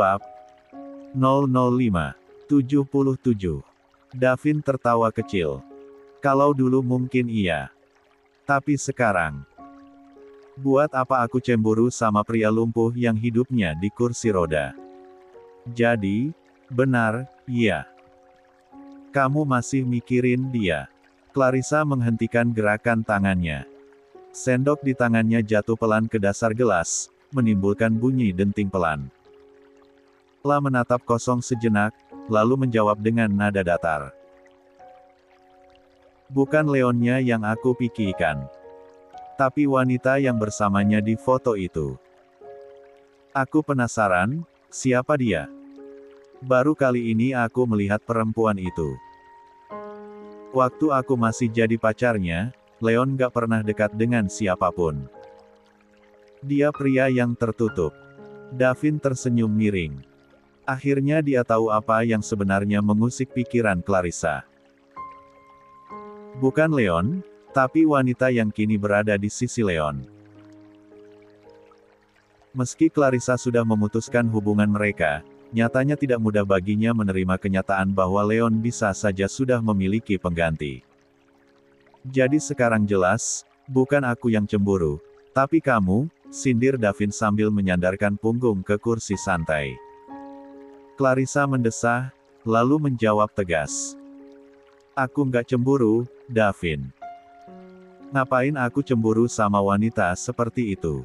Bab 00577. Davin tertawa kecil. Kalau dulu mungkin iya. Tapi sekarang, buat apa aku cemburu sama pria lumpuh yang hidupnya di kursi roda? Jadi, benar, iya. Kamu masih mikirin dia. Clarissa menghentikan gerakan tangannya. Sendok di tangannya jatuh pelan ke dasar gelas, menimbulkan bunyi denting pelan. La menatap kosong sejenak, lalu menjawab dengan nada datar. Bukan Leonnya yang aku pikirkan. Tapi wanita yang bersamanya di foto itu. Aku penasaran, siapa dia? Baru kali ini aku melihat perempuan itu. Waktu aku masih jadi pacarnya, Leon gak pernah dekat dengan siapapun. Dia pria yang tertutup. Davin tersenyum miring. Akhirnya dia tahu apa yang sebenarnya mengusik pikiran Clarissa. Bukan Leon, tapi wanita yang kini berada di sisi Leon. Meski Clarissa sudah memutuskan hubungan mereka, nyatanya tidak mudah baginya menerima kenyataan bahwa Leon bisa saja sudah memiliki pengganti. Jadi sekarang jelas, bukan aku yang cemburu, tapi kamu, sindir Davin sambil menyandarkan punggung ke kursi santai. Clarissa mendesah, lalu menjawab tegas. Aku nggak cemburu, Davin. Ngapain aku cemburu sama wanita seperti itu?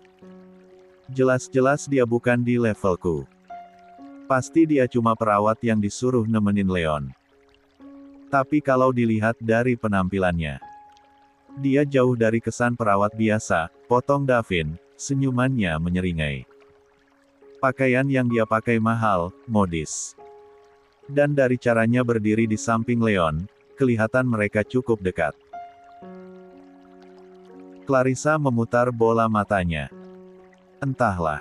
Jelas-jelas dia bukan di levelku. Pasti dia cuma perawat yang disuruh nemenin Leon. Tapi kalau dilihat dari penampilannya, dia jauh dari kesan perawat biasa, potong Davin, senyumannya menyeringai. Pakaian yang dia pakai mahal, modis. Dan dari caranya berdiri di samping Leon, kelihatan mereka cukup dekat. Clarissa memutar bola matanya. Entahlah.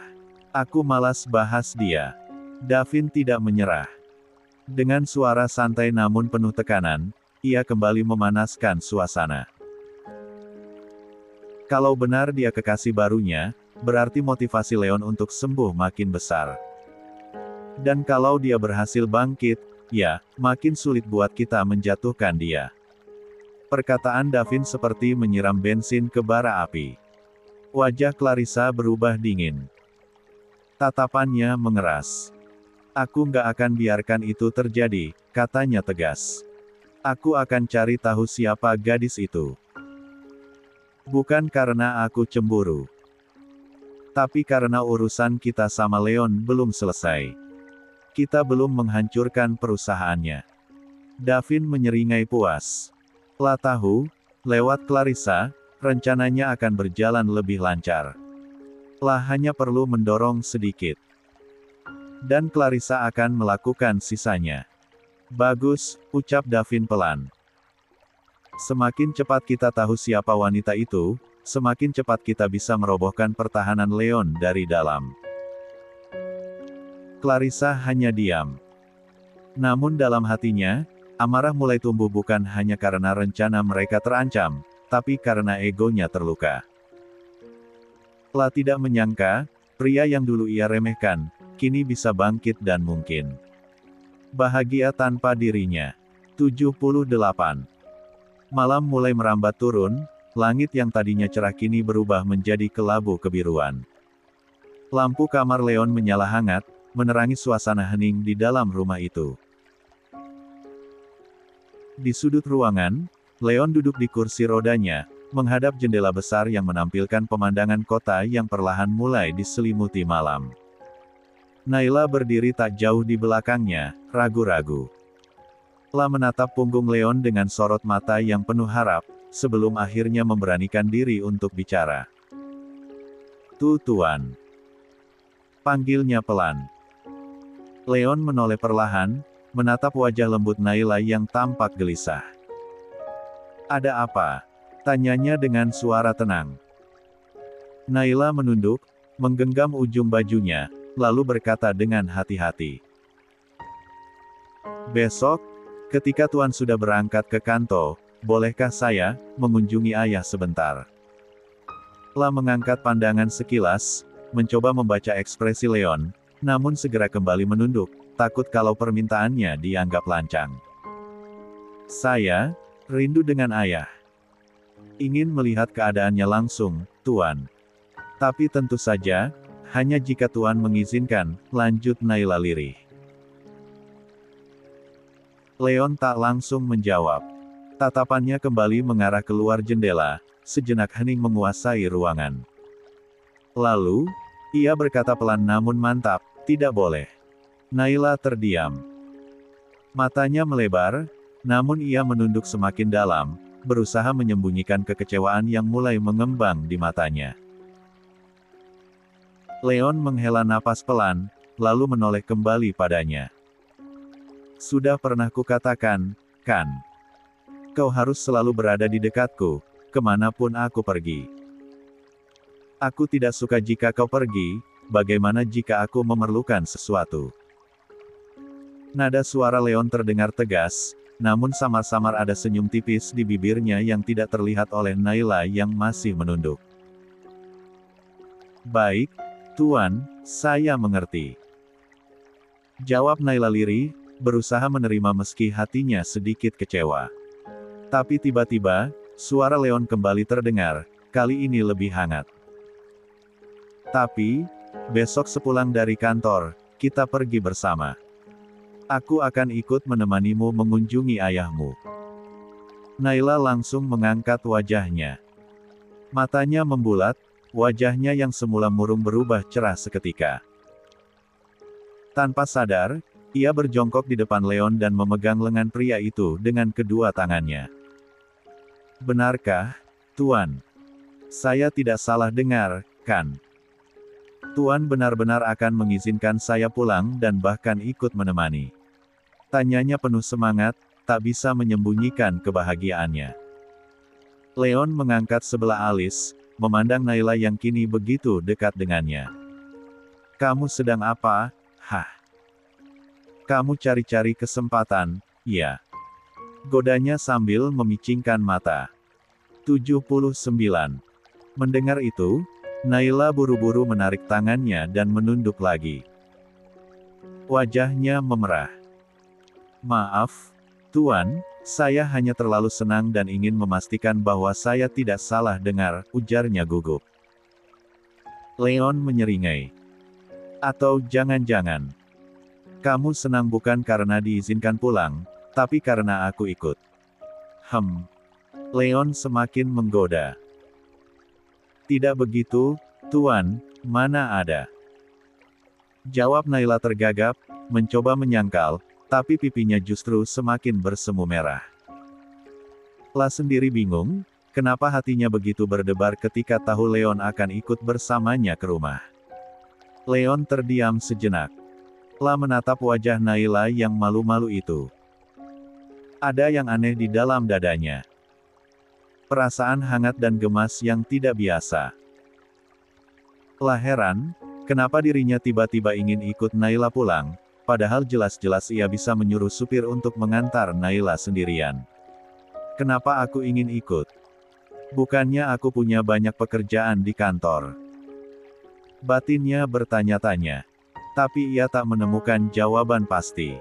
Aku malas bahas dia. Davin tidak menyerah. Dengan suara santai namun penuh tekanan, ia kembali memanaskan suasana. Kalau benar dia kekasih barunya, berarti motivasi Leon untuk sembuh makin besar. Dan kalau dia berhasil bangkit, ya, makin sulit buat kita menjatuhkan dia. Perkataan Davin seperti menyiram bensin ke bara api. Wajah Clarissa berubah dingin. Tatapannya mengeras. Aku nggak akan biarkan itu terjadi, katanya tegas. Aku akan cari tahu siapa gadis itu. Bukan karena aku cemburu. Tapi karena urusan kita sama Leon belum selesai. Kita belum menghancurkan perusahaannya. Davin menyeringai puas. La tahu, lewat Clarissa, rencananya akan berjalan lebih lancar. La hanya perlu mendorong sedikit. Dan Clarissa akan melakukan sisanya. Bagus, ucap Davin pelan. Semakin cepat kita tahu siapa wanita itu, semakin cepat kita bisa merobohkan pertahanan Leon dari dalam. Clarissa hanya diam. Namun dalam hatinya, amarah mulai tumbuh bukan hanya karena rencana mereka terancam, tapi karena egonya terluka. La tidak menyangka, pria yang dulu ia remehkan, kini bisa bangkit dan mungkin bahagia tanpa dirinya. 78. Malam mulai merambat turun, langit yang tadinya cerah kini berubah menjadi kelabu kebiruan. Lampu kamar Leon menyala hangat, menerangi suasana hening di dalam rumah itu. Di sudut ruangan, Leon duduk di kursi rodanya, menghadap jendela besar yang menampilkan pemandangan kota yang perlahan mulai diselimuti malam. Naila berdiri tak jauh di belakangnya, ragu-ragu. La menatap punggung Leon dengan sorot mata yang penuh harap, sebelum akhirnya memberanikan diri untuk bicara. Tuan. Panggilnya pelan. Leon menoleh perlahan, menatap wajah lembut Naila yang tampak gelisah. Ada apa? Tanyanya dengan suara tenang. Naila menunduk, menggenggam ujung bajunya, lalu berkata dengan hati-hati. Besok, ketika Tuan sudah berangkat ke kantor, bolehkah saya mengunjungi ayah sebentar? La mengangkat pandangan sekilas, mencoba membaca ekspresi Leon, namun segera kembali menunduk, takut kalau permintaannya dianggap lancang. Saya rindu dengan ayah. Ingin melihat keadaannya langsung, Tuan. Tapi tentu saja, hanya jika Tuan mengizinkan, lanjut Naila lirih. Leon tak langsung menjawab. Tatapannya kembali mengarah keluar jendela, sejenak hening menguasai ruangan. Lalu, ia berkata pelan namun mantap, tidak boleh. Naila terdiam. Matanya melebar, namun ia menunduk semakin dalam, berusaha menyembunyikan kekecewaan yang mulai mengembang di matanya. Leon menghela napas pelan, lalu menoleh kembali padanya. Sudah pernah kukatakan, kan? Kau harus selalu berada di dekatku, kemanapun aku pergi. Aku tidak suka jika kau pergi, bagaimana jika aku memerlukan sesuatu? Nada suara Leon terdengar tegas, namun samar-samar ada senyum tipis di bibirnya yang tidak terlihat oleh Naila yang masih menunduk. Baik, Tuan, saya mengerti. Jawab Naila lirih, berusaha menerima meski hatinya sedikit kecewa. Tapi tiba-tiba, suara Leon kembali terdengar, kali ini lebih hangat. Tapi, besok sepulang dari kantor, kita pergi bersama. Aku akan ikut menemanimu mengunjungi ayahmu. Naila langsung mengangkat wajahnya. Matanya membulat, wajahnya yang semula murung berubah cerah seketika. Tanpa sadar, ia berjongkok di depan Leon dan memegang lengan pria itu dengan kedua tangannya. Benarkah, Tuan? Saya tidak salah dengar, kan? Tuan benar-benar akan mengizinkan saya pulang dan bahkan ikut menemani. Tanyanya penuh semangat, tak bisa menyembunyikan kebahagiaannya. Leon mengangkat sebelah alis, memandang Naila yang kini begitu dekat dengannya. Kamu sedang apa? Hah? Kamu cari-cari kesempatan, ya? Godanya sambil memicingkan mata. 79. Mendengar itu, Naila buru-buru menarik tangannya dan menunduk lagi. Wajahnya memerah. Maaf, Tuan, saya hanya terlalu senang dan ingin memastikan bahwa saya tidak salah dengar, ujarnya gugup. Leon menyeringai. Atau jangan-jangan, kamu senang bukan karena diizinkan pulang, tapi karena aku ikut. Leon semakin menggoda. Tidak begitu, Tuan, mana ada. Jawab Naila tergagap, mencoba menyangkal, tapi pipinya justru semakin bersemu merah. La sendiri bingung, kenapa hatinya begitu berdebar ketika tahu Leon akan ikut bersamanya ke rumah. Leon terdiam sejenak. La menatap wajah Naila yang malu-malu itu. Ada yang aneh di dalam dadanya. Perasaan hangat dan gemas yang tidak biasa. La heran, kenapa dirinya tiba-tiba ingin ikut Naila pulang, padahal jelas-jelas ia bisa menyuruh supir untuk mengantar Naila sendirian. Kenapa aku ingin ikut? Bukannya aku punya banyak pekerjaan di kantor? Batinnya bertanya-tanya. Tapi ia tak menemukan jawaban pasti.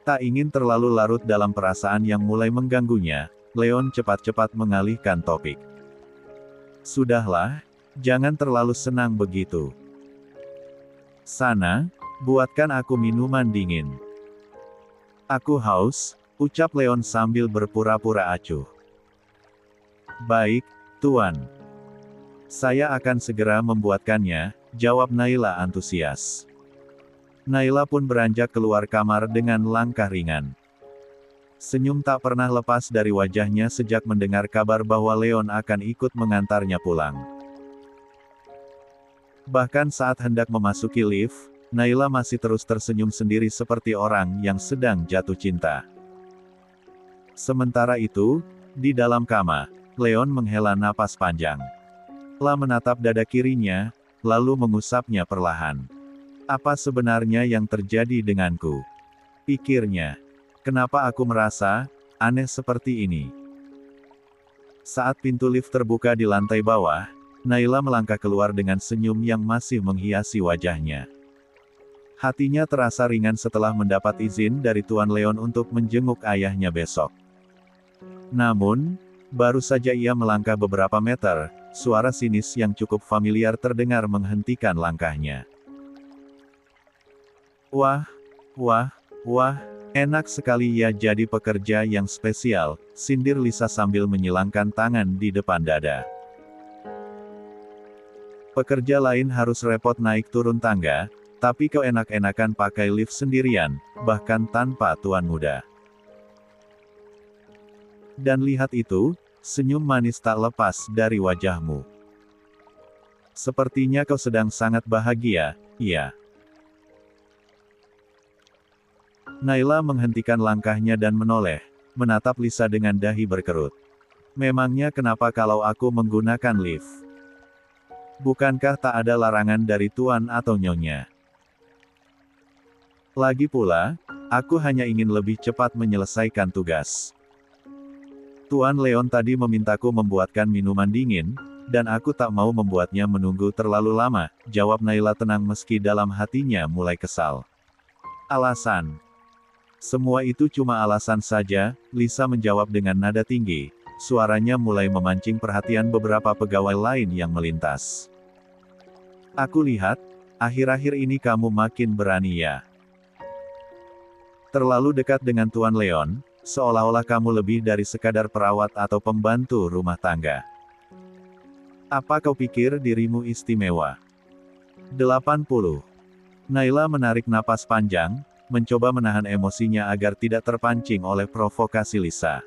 Tak ingin terlalu larut dalam perasaan yang mulai mengganggunya, Leon cepat-cepat mengalihkan topik. Sudahlah, jangan terlalu senang begitu. Sana, buatkan aku minuman dingin. Aku haus, ucap Leon sambil berpura-pura acuh. Baik, Tuan. Saya akan segera membuatkannya, jawab Naila antusias. Naila pun beranjak keluar kamar dengan langkah ringan. Senyum tak pernah lepas dari wajahnya sejak mendengar kabar bahwa Leon akan ikut mengantarnya pulang. Bahkan saat hendak memasuki lift, Naila masih terus tersenyum sendiri seperti orang yang sedang jatuh cinta. Sementara itu, di dalam kamar, Leon menghela napas panjang. La menatap dada kirinya, lalu mengusapnya perlahan. Apa sebenarnya yang terjadi denganku? Pikirnya. Kenapa aku merasa aneh seperti ini? Saat pintu lift terbuka di lantai bawah, Naila melangkah keluar dengan senyum yang masih menghiasi wajahnya. Hatinya terasa ringan setelah mendapat izin dari Tuan Leon untuk menjenguk ayahnya besok. Namun, baru saja ia melangkah beberapa meter, suara sinis yang cukup familiar terdengar menghentikan langkahnya. Wah, wah, wah, enak sekali ya jadi pekerja yang spesial, sindir Lisa sambil menyilangkan tangan di depan dada. Pekerja lain harus repot naik turun tangga, tapi kau enak-enakan pakai lift sendirian, bahkan tanpa tuan muda. Dan lihat itu, senyum manis tak lepas dari wajahmu. Sepertinya kau sedang sangat bahagia, iya. Naila menghentikan langkahnya dan menoleh, menatap Lisa dengan dahi berkerut. Memangnya kenapa kalau aku menggunakan lift? Bukankah tak ada larangan dari tuan atau nyonya? Lagi pula, aku hanya ingin lebih cepat menyelesaikan tugas. Tuan Leon tadi memintaku membuatkan minuman dingin, dan aku tak mau membuatnya menunggu terlalu lama, jawab Naila tenang meski dalam hatinya mulai kesal. Alasan. Semua itu cuma alasan saja, Lisa menjawab dengan nada tinggi, suaranya mulai memancing perhatian beberapa pegawai lain yang melintas. Aku lihat, akhir-akhir ini kamu makin berani ya. Terlalu dekat dengan Tuan Leon, seolah-olah kamu lebih dari sekadar perawat atau pembantu rumah tangga. Apa kau pikir dirimu istimewa? 80. Naila menarik napas panjang, mencoba menahan emosinya agar tidak terpancing oleh provokasi Lisa.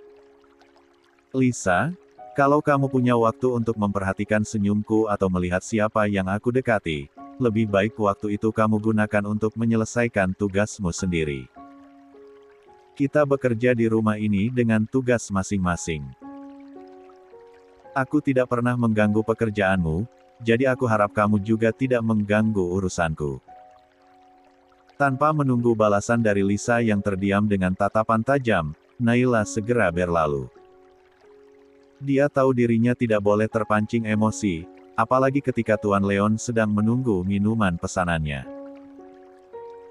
Lisa, kalau kamu punya waktu untuk memperhatikan senyumku atau melihat siapa yang aku dekati, lebih baik waktu itu kamu gunakan untuk menyelesaikan tugasmu sendiri. Kita bekerja di rumah ini dengan tugas masing-masing. Aku tidak pernah mengganggu pekerjaanmu, jadi aku harap kamu juga tidak mengganggu urusanku. Tanpa menunggu balasan dari Lisa yang terdiam dengan tatapan tajam, Naila segera berlalu. Dia tahu dirinya tidak boleh terpancing emosi, apalagi ketika Tuan Leon sedang menunggu minuman pesanannya.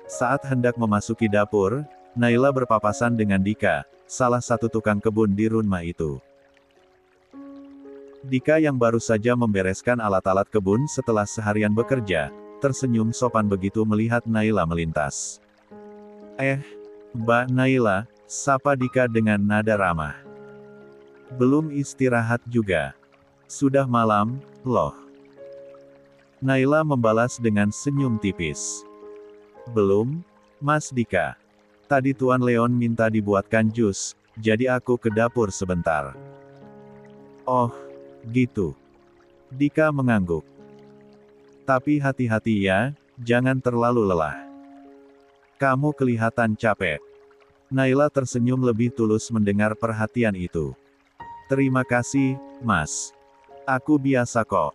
Saat hendak memasuki dapur, Naila berpapasan dengan Dika, salah satu tukang kebun di rumah itu. Dika yang baru saja membereskan alat-alat kebun setelah seharian bekerja, tersenyum sopan begitu melihat Naila melintas. Mbak Naila, sapa Dika dengan nada ramah. Belum istirahat juga. Sudah malam, loh. Naila membalas dengan senyum tipis. Belum, Mas Dika. Tadi Tuan Leon minta dibuatkan jus, jadi aku ke dapur sebentar. Oh, gitu. Dika mengangguk. Tapi hati-hati ya, jangan terlalu lelah. Kamu kelihatan capek. Naila tersenyum lebih tulus mendengar perhatian itu. Terima kasih, Mas. Aku biasa kok.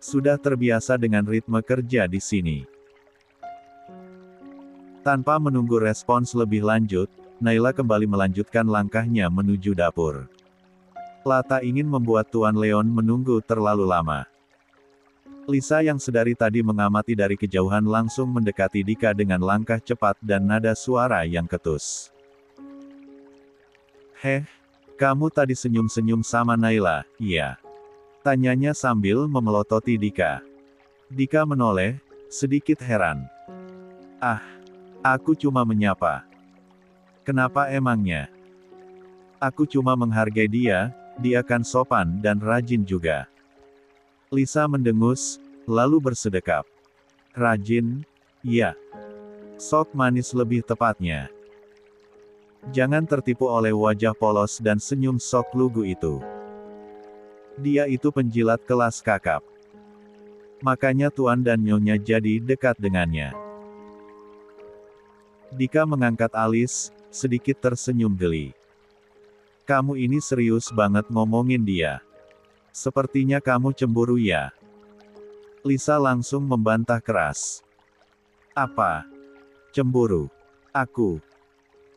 Sudah terbiasa dengan ritme kerja di sini. Tanpa menunggu respons lebih lanjut, Naila kembali melanjutkan langkahnya menuju dapur. Lata ingin membuat Tuan Leon menunggu terlalu lama. Lisa yang sedari tadi mengamati dari kejauhan langsung mendekati Dika dengan langkah cepat dan nada suara yang ketus. Kamu tadi senyum-senyum sama Naila, iya? Tanyanya sambil memelototi Dika. Dika menoleh, sedikit heran. Aku cuma menyapa. Kenapa emangnya? Aku cuma menghargai dia kan sopan dan rajin juga. Lisa mendengus, lalu bersedekap. Rajin? Iya. Sok manis lebih tepatnya. Jangan tertipu oleh wajah polos dan senyum sok lugu itu. Dia itu penjilat kelas kakap. Makanya Tuan dan Nyonya jadi dekat dengannya. Dika mengangkat alis, sedikit tersenyum geli. Kamu ini serius banget ngomongin dia. Sepertinya kamu cemburu ya. Lisa langsung membantah keras. Apa? Cemburu? Aku?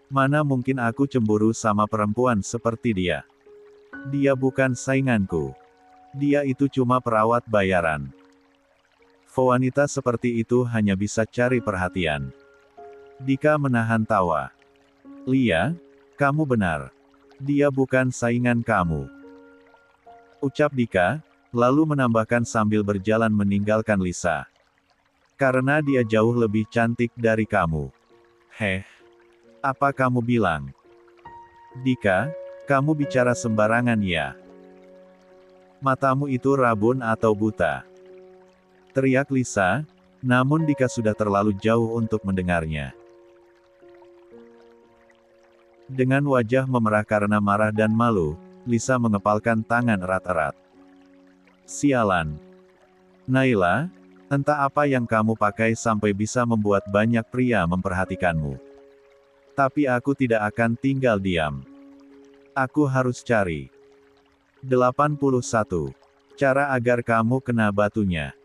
Mana mungkin aku cemburu sama perempuan seperti dia? Dia bukan sainganku. Dia itu cuma perawat bayaran. Wanita seperti itu hanya bisa cari perhatian. Dika menahan tawa. Lia, kamu benar. Dia bukan saingan kamu. Ucap Dika, lalu menambahkan sambil berjalan meninggalkan Lisa. Karena dia jauh lebih cantik dari kamu. Heh. Apa kamu bilang? Dika, kamu bicara sembarangan ya. Matamu itu rabun atau buta? Teriak Lisa, namun Dika sudah terlalu jauh untuk mendengarnya. Dengan wajah memerah karena marah dan malu, Lisa mengepalkan tangan erat-erat. Sialan. Naila, entah apa yang kamu pakai sampai bisa membuat banyak pria memperhatikanmu. Tapi aku tidak akan tinggal diam. Aku harus cari. 81. Cara agar kamu kena batunya.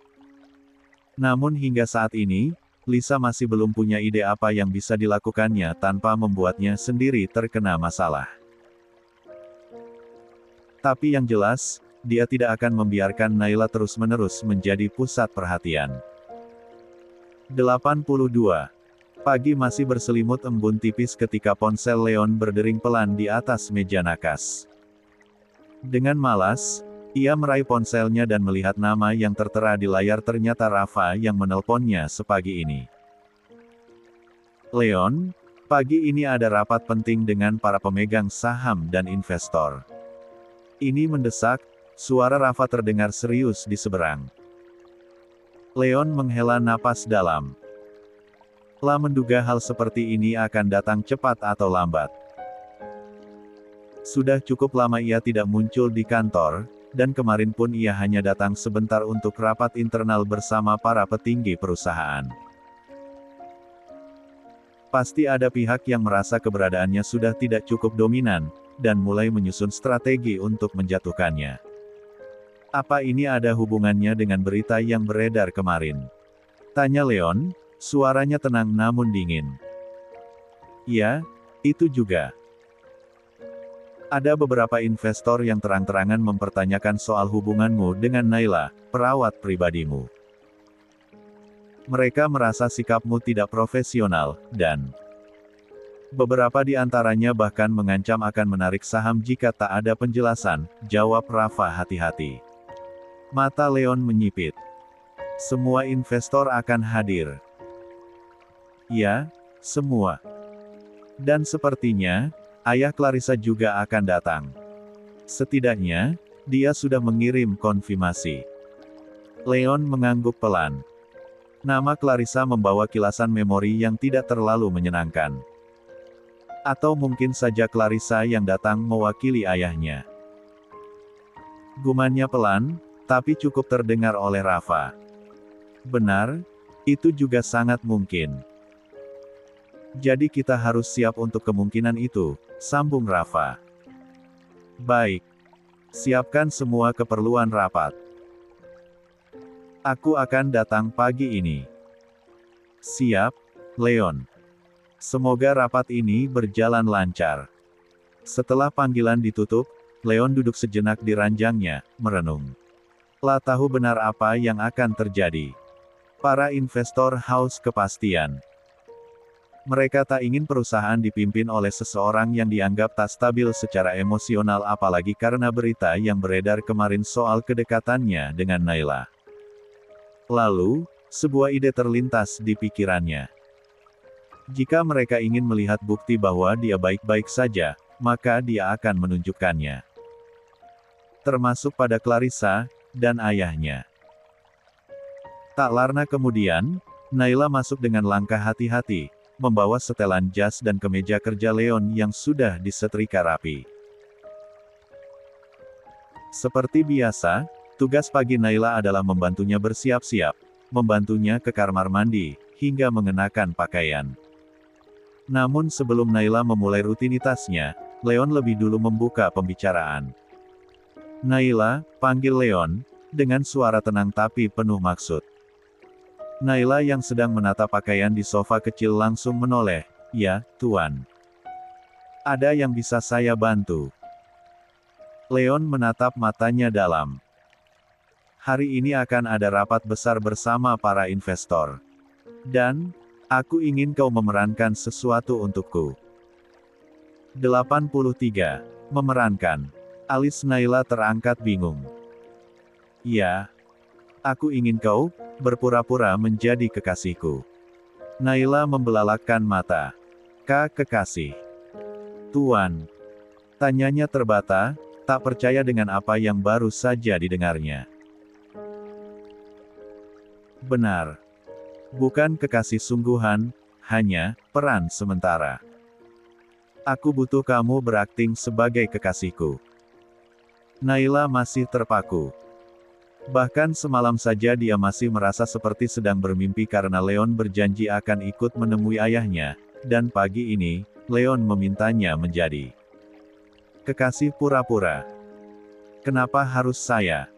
Namun hingga saat ini, Lisa masih belum punya ide apa yang bisa dilakukannya tanpa membuatnya sendiri terkena masalah. Tapi yang jelas, dia tidak akan membiarkan Naila terus-menerus menjadi pusat perhatian. 82. Pagi masih berselimut embun tipis ketika ponsel Leon berdering pelan di atas meja nakas. Dengan malas, ia meraih ponselnya dan melihat nama yang tertera di layar, ternyata Rafa yang menelponnya sepagi ini. Leon, pagi ini ada rapat penting dengan para pemegang saham dan investor. Ini mendesak, suara Rafa terdengar serius di seberang. Leon menghela napas dalam. Lah menduga hal seperti ini akan datang cepat atau lambat. Sudah cukup lama ia tidak muncul di kantor, dan kemarin pun ia hanya datang sebentar untuk rapat internal bersama para petinggi perusahaan. Pasti ada pihak yang merasa keberadaannya sudah tidak cukup dominan, dan mulai menyusun strategi untuk menjatuhkannya. Apa ini ada hubungannya dengan berita yang beredar kemarin? Tanya Leon, suaranya tenang namun dingin. Ya, itu juga. Ada beberapa investor yang terang-terangan mempertanyakan soal hubunganmu dengan Naila, perawat pribadimu. Mereka merasa sikapmu tidak profesional, dan beberapa di antaranya bahkan mengancam akan menarik saham jika tak ada penjelasan, jawab Rafa hati-hati. Mata Leon menyipit. Semua investor akan hadir. Ya, semua. Dan sepertinya, ayah Clarissa juga akan datang. Setidaknya, dia sudah mengirim konfirmasi. Leon mengangguk pelan. Nama Clarissa membawa kilasan memori yang tidak terlalu menyenangkan. Atau mungkin saja Clarissa yang datang mewakili ayahnya. Gumannya pelan, tapi cukup terdengar oleh Rafa. Benar, itu juga sangat mungkin. Jadi kita harus siap untuk kemungkinan itu, sambung Rafa. Baik. Siapkan semua keperluan rapat. Aku akan datang pagi ini. Siap, Leon. Semoga rapat ini berjalan lancar. Setelah panggilan ditutup, Leon duduk sejenak di ranjangnya, merenung. Lah tahu benar apa yang akan terjadi. Para investor haus kepastian. Mereka tak ingin perusahaan dipimpin oleh seseorang yang dianggap tak stabil secara emosional, apalagi karena berita yang beredar kemarin soal kedekatannya dengan Naila. Lalu, sebuah ide terlintas di pikirannya. Jika mereka ingin melihat bukti bahwa dia baik-baik saja, maka dia akan menunjukkannya. Termasuk pada Clarissa, dan ayahnya. Tak lama kemudian, Naila masuk dengan langkah hati-hati, membawa setelan jas dan kemeja kerja Leon yang sudah disetrika rapi. Seperti biasa, tugas pagi Naila adalah membantunya bersiap-siap, membantunya ke kamar mandi, hingga mengenakan pakaian. Namun sebelum Naila memulai rutinitasnya, Leon lebih dulu membuka pembicaraan. Naila, panggil Leon, dengan suara tenang tapi penuh maksud. Naila yang sedang menata pakaian di sofa kecil langsung menoleh, ya, Tuan. Ada yang bisa saya bantu? Leon menatap matanya dalam. Hari ini akan ada rapat besar bersama para investor. Dan, aku ingin kau memerankan sesuatu untukku. 83. Memerankan. Alis Naila terangkat bingung. Ya. Aku ingin kau, berpura-pura menjadi kekasihku. Naila membelalakkan mata. Kekasih. Tuan. Tanyanya terbata, tak percaya dengan apa yang baru saja didengarnya. Benar. Bukan kekasih sungguhan, hanya peran sementara. Aku butuh kamu berakting sebagai kekasihku. Naila masih terpaku. Bahkan semalam saja dia masih merasa seperti sedang bermimpi karena Leon berjanji akan ikut menemui ayahnya, dan pagi ini, Leon memintanya menjadi kekasih pura-pura. Kenapa harus saya?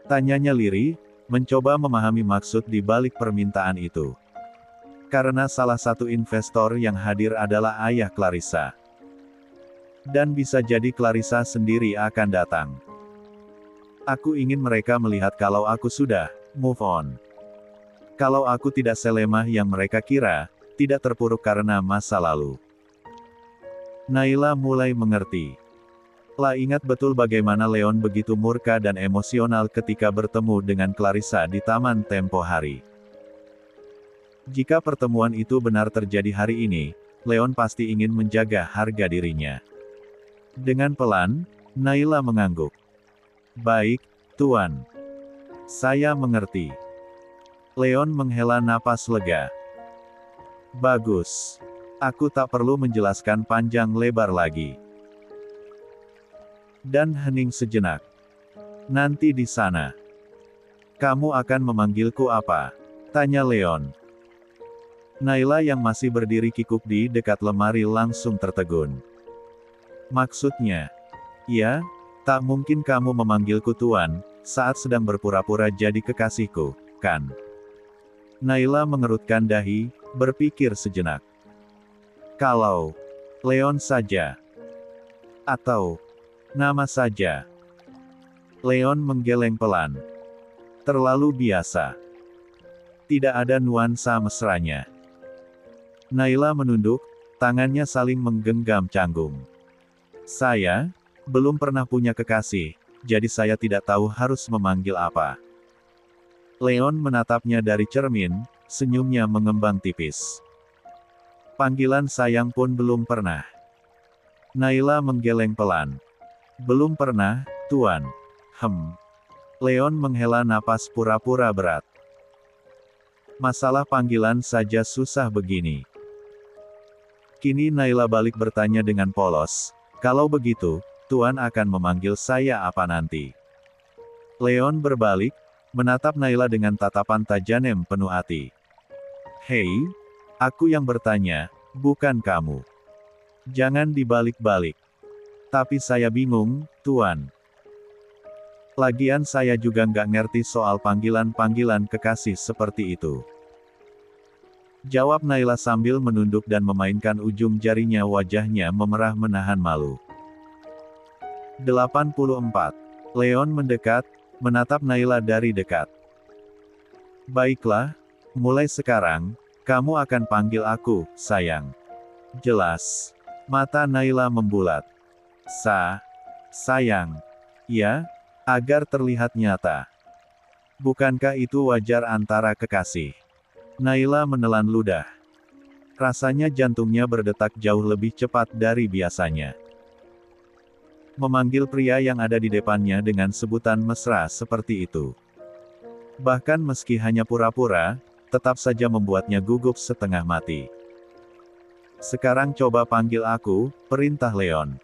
Tanyanya lirih, mencoba memahami maksud di balik permintaan itu. Karena salah satu investor yang hadir adalah ayah Clarissa. Dan bisa jadi Clarissa sendiri akan datang. Aku ingin mereka melihat kalau aku sudah move on. Kalau aku tidak selemah yang mereka kira, tidak terpuruk karena masa lalu. Naila mulai mengerti. Lah ingat betul bagaimana Leon begitu murka dan emosional ketika bertemu dengan Clarissa di taman tempo hari. Jika pertemuan itu benar terjadi hari ini, Leon pasti ingin menjaga harga dirinya. Dengan pelan, Naila mengangguk. Baik, Tuan. Saya mengerti. Leon menghela napas lega. Bagus. Aku tak perlu menjelaskan panjang lebar lagi. Dan hening sejenak. Nanti di sana. Kamu akan memanggilku apa? Tanya Leon. Naila yang masih berdiri kikuk di dekat lemari langsung tertegun. Maksudnya? Ya, tak mungkin kamu memanggilku Tuan, saat sedang berpura-pura jadi kekasihku, kan? Naila mengerutkan dahi, berpikir sejenak. Kalau Leon saja. Atau nama saja. Leon menggeleng pelan. Terlalu biasa. Tidak ada nuansa mesranya. Naila menunduk, tangannya saling menggenggam canggung. Saya belum pernah punya kekasih, jadi saya tidak tahu harus memanggil apa. Leon menatapnya dari cermin, senyumnya mengembang tipis. Panggilan sayang pun belum pernah. Naila menggeleng pelan. Belum pernah, Tuan. Leon menghela napas pura-pura berat. Masalah panggilan saja susah begini. Kini Naila balik bertanya dengan polos. Kalau begitu, Tuan akan memanggil saya apa nanti? Leon berbalik, menatap Naila dengan tatapan tajam penuh hati. Hei, aku yang bertanya, bukan kamu. Jangan dibalik-balik. Tapi saya bingung, Tuan. Lagian saya juga nggak ngerti soal panggilan-panggilan kekasih seperti itu. Jawab Naila sambil menunduk dan memainkan ujung jarinya, wajahnya memerah menahan malu. 84. Leon mendekat, menatap Naila dari dekat. Baiklah, mulai sekarang, kamu akan panggil aku, sayang. Jelas. Mata Naila membulat. Sayang. Ya, agar terlihat nyata. Bukankah itu wajar antara kekasih? Naila menelan ludah. Rasanya jantungnya berdetak jauh lebih cepat dari biasanya. Memanggil pria yang ada di depannya dengan sebutan mesra seperti itu. Bahkan meski hanya pura-pura, tetap saja membuatnya gugup setengah mati. Sekarang coba panggil aku, perintah Leon.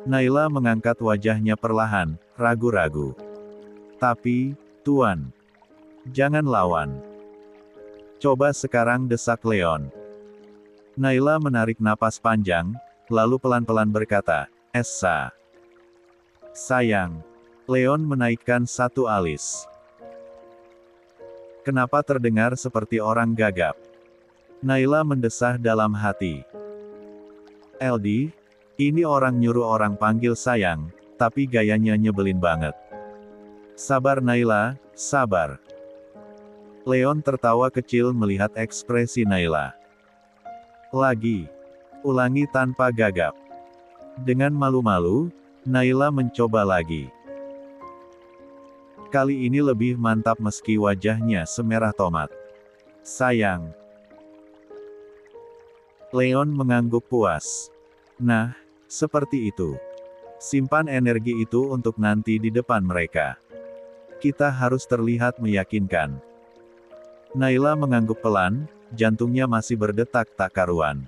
Naila mengangkat wajahnya perlahan, ragu-ragu. Tapi, Tuan. Jangan lawan. Coba sekarang, desak Leon. Naila menarik napas panjang, lalu pelan-pelan berkata, Esa. Sayang. Leon menaikkan satu alis. Kenapa terdengar seperti orang gagap? Naila mendesah dalam hati. LD, ini orang nyuruh orang panggil sayang, tapi gayanya nyebelin banget. Sabar Naila, sabar. Leon tertawa kecil melihat ekspresi Naila. Lagi. Ulangi tanpa gagap. Dengan malu-malu, Naila mencoba lagi. Kali ini lebih mantap meski wajahnya semerah tomat. Sayang. Leon mengangguk puas. Nah, seperti itu. Simpan energi itu untuk nanti di depan mereka. Kita harus terlihat meyakinkan. Naila mengangguk pelan, jantungnya masih berdetak tak karuan.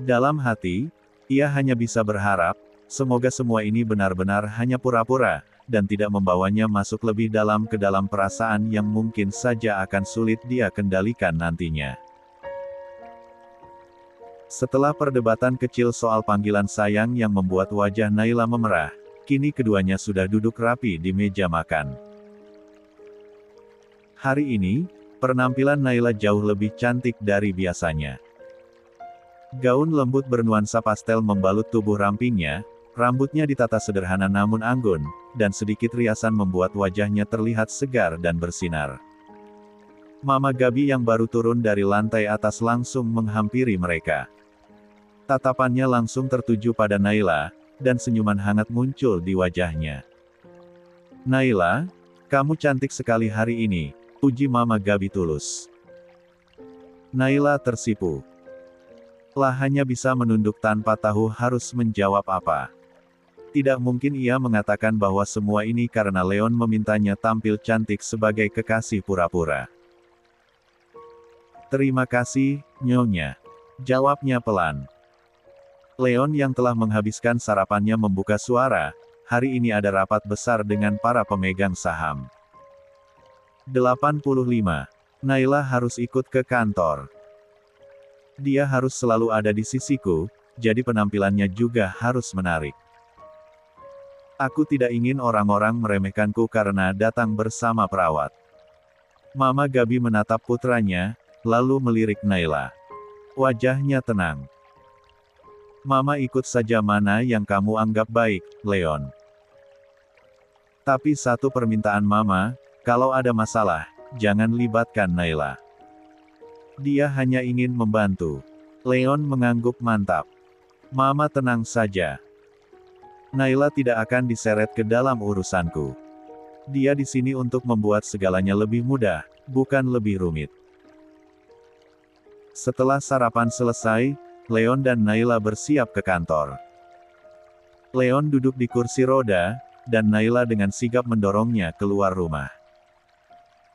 Dalam hati, ia hanya bisa berharap, semoga semua ini benar-benar hanya pura-pura, dan tidak membawanya masuk lebih dalam ke dalam perasaan yang mungkin saja akan sulit dia kendalikan nantinya. Setelah perdebatan kecil soal panggilan sayang yang membuat wajah Naila memerah, kini keduanya sudah duduk rapi di meja makan. Hari ini, penampilan Naila jauh lebih cantik dari biasanya. Gaun lembut bernuansa pastel membalut tubuh rampingnya, rambutnya ditata sederhana namun anggun, dan sedikit riasan membuat wajahnya terlihat segar dan bersinar. Mama Gabi yang baru turun dari lantai atas langsung menghampiri mereka. Tatapannya langsung tertuju pada Naila, dan senyuman hangat muncul di wajahnya. Naila, kamu cantik sekali hari ini, puji Mama Gabi tulus. Naila tersipu. Lah hanya bisa menunduk tanpa tahu harus menjawab apa. Tidak mungkin ia mengatakan bahwa semua ini karena Leon memintanya tampil cantik sebagai kekasih pura-pura. Terima kasih, Nyonya. Jawabnya pelan. Leon yang telah menghabiskan sarapannya membuka suara, hari ini ada rapat besar dengan para pemegang saham. 85. Naila harus ikut ke kantor. Dia harus selalu ada di sisiku, jadi penampilannya juga harus menarik. Aku tidak ingin orang-orang meremehkanku karena datang bersama perawat. Mama Gabi menatap putranya, lalu melirik Naila. Wajahnya tenang. Mama ikut saja mana yang kamu anggap baik, Leon. Tapi satu permintaan Mama, kalau ada masalah, jangan libatkan Naila. Dia hanya ingin membantu. Leon mengangguk mantap. Mama tenang saja. Naila tidak akan diseret ke dalam urusanku. Dia di sini untuk membuat segalanya lebih mudah, bukan lebih rumit. Setelah sarapan selesai, Leon dan Naila bersiap ke kantor. Leon duduk di kursi roda, dan Naila dengan sigap mendorongnya keluar rumah.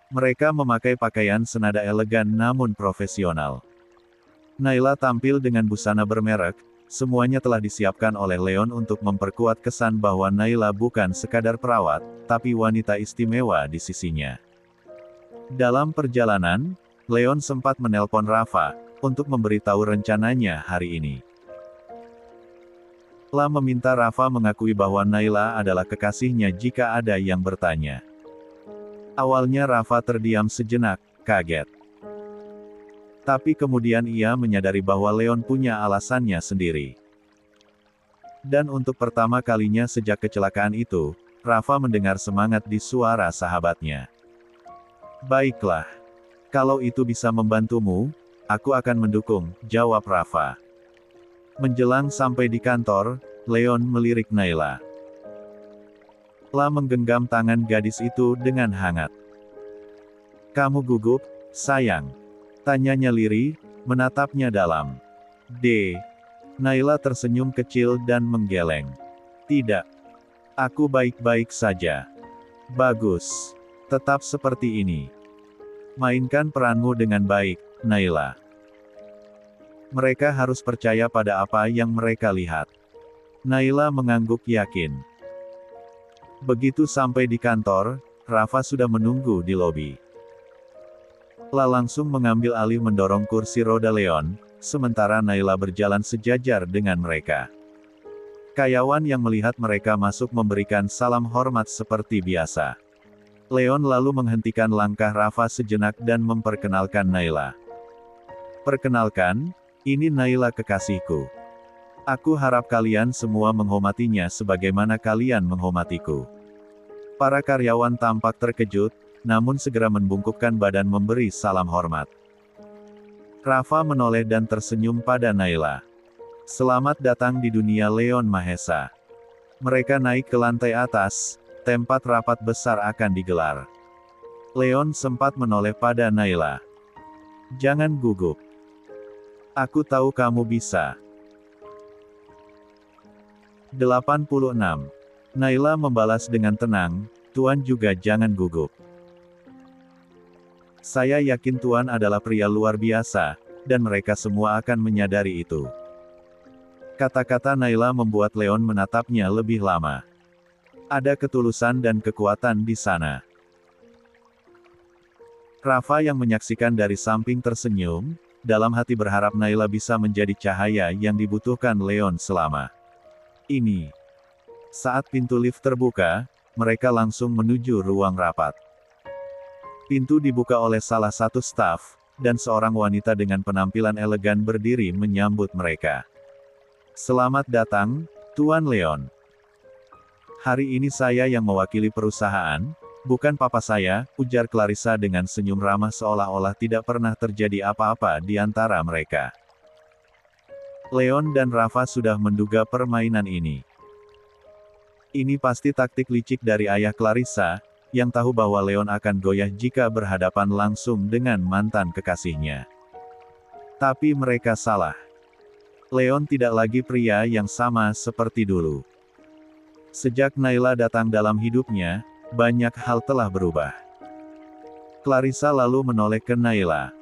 Mereka memakai pakaian senada elegan namun profesional. Naila tampil dengan busana bermerek, semuanya telah disiapkan oleh Leon untuk memperkuat kesan bahwa Naila bukan sekadar perawat, tapi wanita istimewa di sisinya. Dalam perjalanan, Leon sempat menelpon Rafa, untuk memberitahu rencananya hari ini. La meminta Rafa mengakui bahwa Naila adalah kekasihnya jika ada yang bertanya. Awalnya Rafa terdiam sejenak, kaget. Tapi kemudian ia menyadari bahwa Leon punya alasannya sendiri. Dan untuk pertama kalinya sejak kecelakaan itu, Rafa mendengar semangat di suara sahabatnya. Baiklah. Kalau itu bisa membantumu, aku akan mendukung, jawab Rafa. Menjelang sampai di kantor, Leon melirik Naila. La menggenggam tangan gadis itu dengan hangat. Kamu gugup, sayang? Tanyanya lirih, menatapnya dalam. Naila tersenyum kecil dan menggeleng. Tidak. Aku baik-baik saja. Bagus. Tetap seperti ini. Mainkan peranmu dengan baik, Naila. Mereka harus percaya pada apa yang mereka lihat. Naila mengangguk yakin. Begitu sampai di kantor, Rafa sudah menunggu di lobi. La langsung mengambil alih mendorong kursi roda Leon, sementara Naila berjalan sejajar dengan mereka. Karyawan yang melihat mereka masuk memberikan salam hormat seperti biasa. Leon lalu menghentikan langkah Rafa sejenak dan memperkenalkan Naila. Perkenalkan, ini Naila kekasihku. Aku harap kalian semua menghormatinya sebagaimana kalian menghormatiku. Para karyawan tampak terkejut, namun segera membungkukkan badan memberi salam hormat. Rafa menoleh dan tersenyum pada Naila. Selamat datang di dunia Leon Mahesa. Mereka naik ke lantai atas, tempat rapat besar akan digelar. Leon sempat menoleh pada Naila. Jangan gugup. Aku tahu kamu bisa. 86. Naila membalas dengan tenang, Tuan juga jangan gugup. Saya yakin Tuan adalah pria luar biasa, dan mereka semua akan menyadari itu. Kata-kata Naila membuat Leon menatapnya lebih lama. Ada ketulusan dan kekuatan di sana. Rafa yang menyaksikan dari samping tersenyum, dalam hati berharap Naila bisa menjadi cahaya yang dibutuhkan Leon selama ini. Saat pintu lift terbuka, mereka langsung menuju ruang rapat. Pintu dibuka oleh salah satu staf, dan seorang wanita dengan penampilan elegan berdiri menyambut mereka. Selamat datang, Tuan Leon. Hari ini saya yang mewakili perusahaan, bukan papa saya, ujar Clarissa dengan senyum ramah seolah-olah tidak pernah terjadi apa-apa di antara mereka. Leon dan Rafa sudah menduga permainan ini. Ini pasti taktik licik dari ayah Clarissa, yang tahu bahwa Leon akan goyah jika berhadapan langsung dengan mantan kekasihnya. Tapi mereka salah. Leon tidak lagi pria yang sama seperti dulu. Sejak Naila datang dalam hidupnya, banyak hal telah berubah. Clarissa lalu menoleh ke Naila.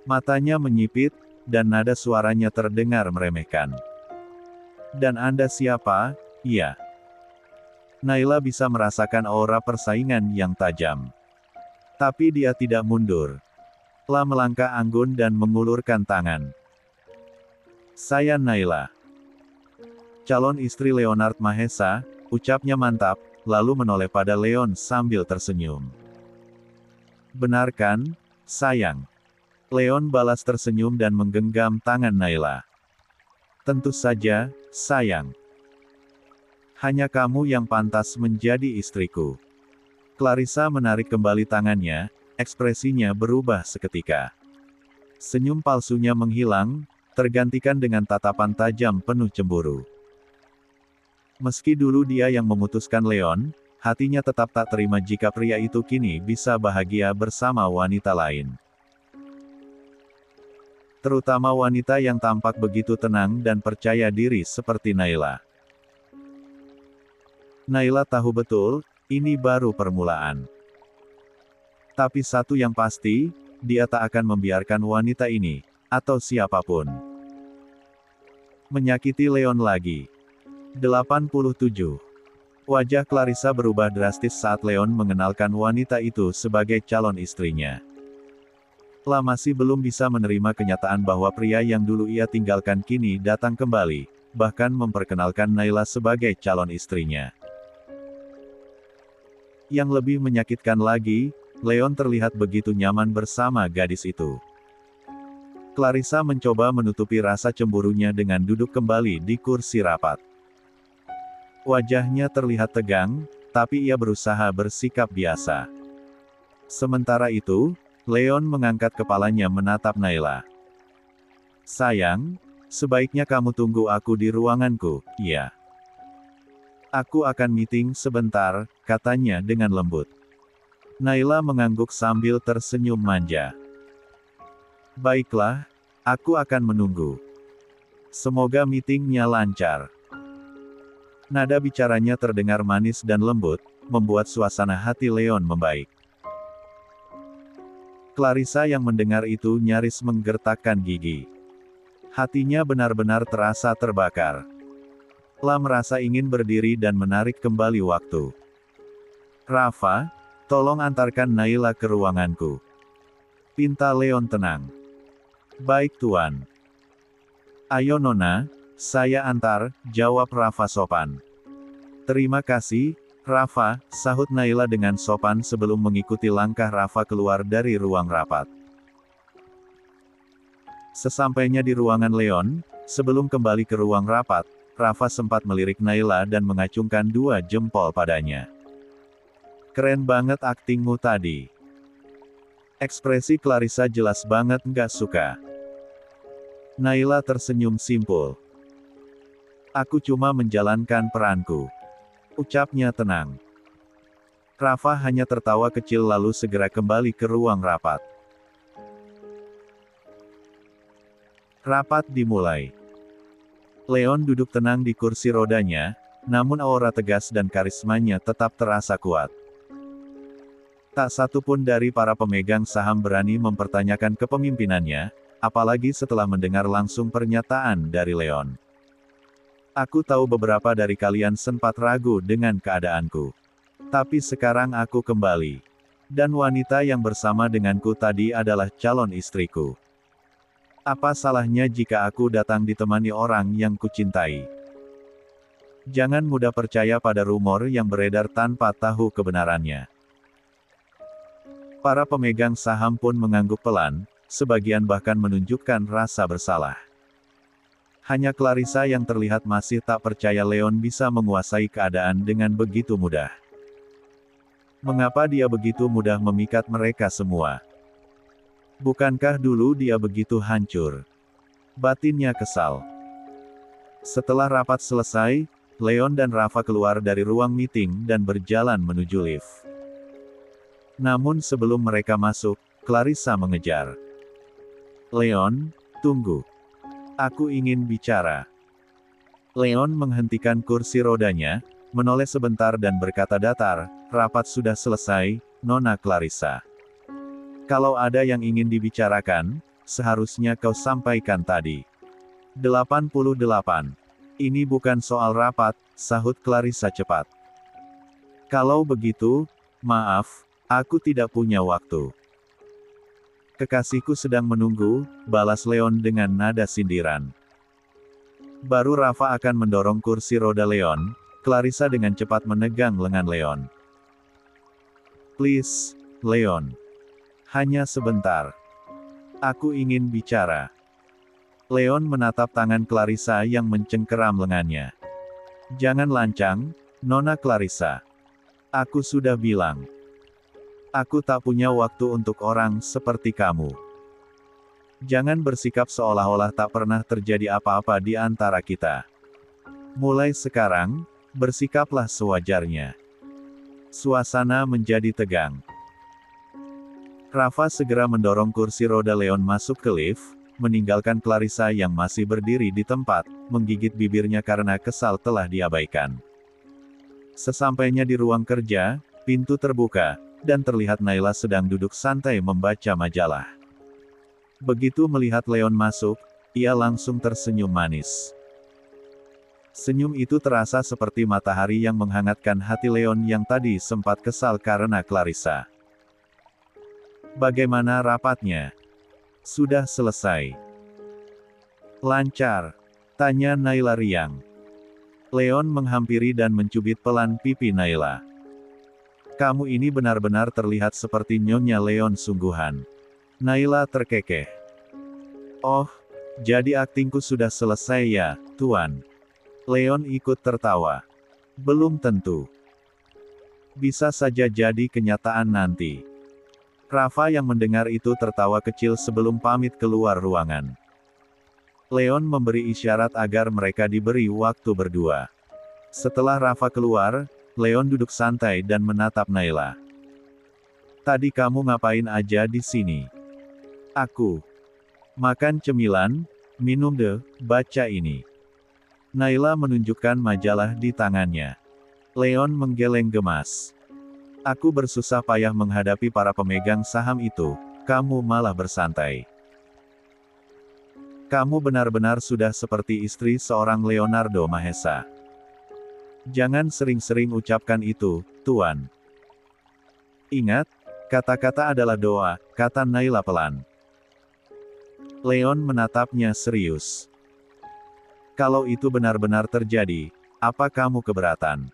Matanya menyipit, dan nada suaranya terdengar meremehkan. Dan Anda siapa? Iya. Naila bisa merasakan aura persaingan yang tajam. Tapi dia tidak mundur. La melangkah anggun dan mengulurkan tangan. Saya Naila. Calon istri Leonard Mahesa, ucapnya mantap, lalu menoleh pada Leon sambil tersenyum. Benarkan, sayang. Leon balas tersenyum dan menggenggam tangan Naila. Tentu saja, sayang. Hanya kamu yang pantas menjadi istriku. Clarissa menarik kembali tangannya, ekspresinya berubah seketika. Senyum palsunya menghilang, tergantikan dengan tatapan tajam penuh cemburu. Meski dulu dia yang memutuskan Leon, hatinya tetap tak terima jika pria itu kini bisa bahagia bersama wanita lain. Terutama wanita yang tampak begitu tenang dan percaya diri seperti Naila. Naila tahu betul, ini baru permulaan. Tapi satu yang pasti, dia tak akan membiarkan wanita ini, atau siapapun, menyakiti Leon lagi. 87. Wajah Clarissa berubah drastis saat Leon mengenalkan wanita itu sebagai calon istrinya. La masih belum bisa menerima kenyataan bahwa pria yang dulu ia tinggalkan kini datang kembali, bahkan memperkenalkan Naila sebagai calon istrinya. Yang lebih menyakitkan lagi, Leon terlihat begitu nyaman bersama gadis itu. Clarissa mencoba menutupi rasa cemburunya dengan duduk kembali di kursi rapat. Wajahnya terlihat tegang, tapi ia berusaha bersikap biasa. Sementara itu, Leon mengangkat kepalanya menatap Naila. Sayang, sebaiknya kamu tunggu aku di ruanganku, ya. Aku akan meeting sebentar, katanya dengan lembut. Naila mengangguk sambil tersenyum manja. Baiklah, aku akan menunggu. Semoga meetingnya lancar. Nada bicaranya terdengar manis dan lembut, membuat suasana hati Leon membaik. Clarissa yang mendengar itu nyaris menggertakkan gigi. Hatinya benar-benar terasa terbakar. La merasa ingin berdiri dan menarik kembali waktu. Rafa, tolong antarkan Naila ke ruanganku. Pinta Leon tenang. Baik Tuan. Ayo Nona, saya antar, jawab Rafa sopan. Terima kasih, Rafa, sahut Naila dengan sopan sebelum mengikuti langkah Rafa keluar dari ruang rapat. Sesampainya di ruangan Leon, sebelum kembali ke ruang rapat, Rafa sempat melirik Naila dan mengacungkan dua jempol padanya. Keren banget aktingmu tadi. Ekspresi Clarissa jelas banget nggak suka. Naila tersenyum simpul. Aku cuma menjalankan peranku. Ucapnya tenang. Rafa hanya tertawa kecil lalu segera kembali ke ruang rapat. Rapat dimulai. Leon duduk tenang di kursi rodanya, namun aura tegas dan karismanya tetap terasa kuat. Tak satu pun dari para pemegang saham berani mempertanyakan kepemimpinannya, apalagi setelah mendengar langsung pernyataan dari Leon. Aku tahu beberapa dari kalian sempat ragu dengan keadaanku. Tapi sekarang aku kembali. Dan wanita yang bersama denganku tadi adalah calon istriku. Apa salahnya jika aku datang ditemani orang yang kucintai? Jangan mudah percaya pada rumor yang beredar tanpa tahu kebenarannya. Para pemegang saham pun mengangguk pelan, sebagian bahkan menunjukkan rasa bersalah. Hanya Clarissa yang terlihat masih tak percaya Leon bisa menguasai keadaan dengan begitu mudah. Mengapa dia begitu mudah memikat mereka semua? Bukankah dulu dia begitu hancur? Batinnya kesal. Setelah rapat selesai, Leon dan Rafa keluar dari ruang meeting dan berjalan menuju lift. Namun sebelum mereka masuk, Clarissa mengejar. Leon, tunggu. Aku ingin bicara. Leon menghentikan kursi rodanya, menoleh sebentar dan berkata datar, rapat sudah selesai, Nona Clarissa. Kalau ada yang ingin dibicarakan, seharusnya kau sampaikan tadi. 88. Ini bukan soal rapat, sahut Clarissa cepat. Kalau begitu, maaf, aku tidak punya waktu. Kekasihku sedang menunggu, balas Leon dengan nada sindiran. Baru Rafa akan mendorong kursi roda Leon, Clarissa dengan cepat menegang lengan Leon. Please, Leon. Hanya sebentar. Aku ingin bicara. Leon menatap tangan Clarissa yang mencengkeram lengannya. Jangan lancang, Nona Clarissa. Aku sudah bilang. Aku tak punya waktu untuk orang seperti kamu. Jangan bersikap seolah-olah tak pernah terjadi apa-apa di antara kita. Mulai sekarang, bersikaplah sewajarnya. Suasana menjadi tegang. Rafa segera mendorong kursi roda Leon masuk ke lift, meninggalkan Clarissa yang masih berdiri di tempat, menggigit bibirnya karena kesal telah diabaikan. Sesampainya di ruang kerja, pintu terbuka, dan terlihat Naila sedang duduk santai membaca majalah. Begitu melihat Leon masuk, ia langsung tersenyum manis. Senyum itu terasa seperti matahari yang menghangatkan hati Leon yang tadi sempat kesal karena Clarissa. Bagaimana rapatnya? Sudah selesai. Lancar? Tanya Naila riang. Leon menghampiri dan mencubit pelan pipi Naila. Kamu ini benar-benar terlihat seperti Nyonya Leon sungguhan. Naila terkekeh. Oh, jadi aktingku sudah selesai ya, Tuan. Leon ikut tertawa. Belum tentu. Bisa saja jadi kenyataan nanti. Rafa yang mendengar itu tertawa kecil sebelum pamit keluar ruangan. Leon memberi isyarat agar mereka diberi waktu berdua. Setelah Rafa keluar, Leon duduk santai dan menatap Naila. Tadi kamu ngapain aja di sini? Aku. Makan cemilan, minum deh, baca ini. Naila menunjukkan majalah di tangannya. Leon menggeleng gemas. Aku bersusah payah menghadapi para pemegang saham itu, kamu malah bersantai. Kamu benar-benar sudah seperti istri seorang Leonardo Mahesa. Jangan sering-sering ucapkan itu, Tuan. Ingat, kata-kata adalah doa, kata Naila pelan. Leon menatapnya serius. Kalau itu benar-benar terjadi, apa kamu keberatan?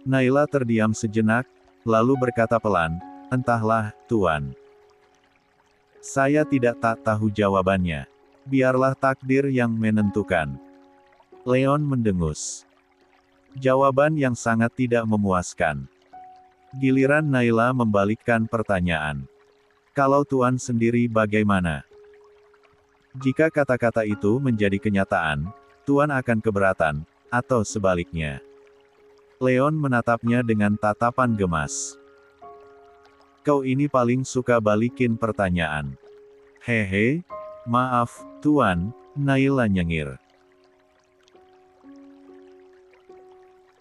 Naila terdiam sejenak, lalu berkata pelan, entahlah, Tuan. Saya tidak tak tahu jawabannya. Biarlah takdir yang menentukan. Leon mendengus. Jawaban yang sangat tidak memuaskan. Giliran Naila membalikkan pertanyaan. Kalau Tuan sendiri bagaimana? Jika kata-kata itu menjadi kenyataan, Tuan akan keberatan, atau sebaliknya. Leon menatapnya dengan tatapan gemas. Kau ini paling suka balikin pertanyaan. Hehe, maaf, Tuan, Naila nyengir.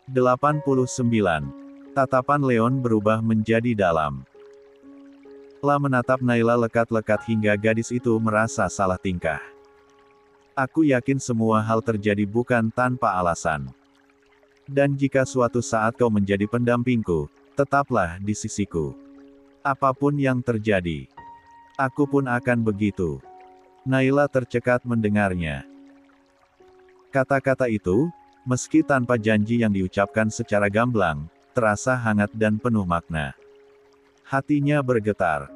89. Tatapan Leon berubah menjadi dalam. La menatap Naila lekat-lekat hingga gadis itu merasa salah tingkah. Aku yakin semua hal terjadi bukan tanpa alasan. Dan jika suatu saat kau menjadi pendampingku, tetaplah di sisiku. Apapun yang terjadi, aku pun akan begitu. Naila tercekat mendengarnya. Kata-kata itu, meski tanpa janji yang diucapkan secara gamblang, terasa hangat dan penuh makna. Hatinya bergetar.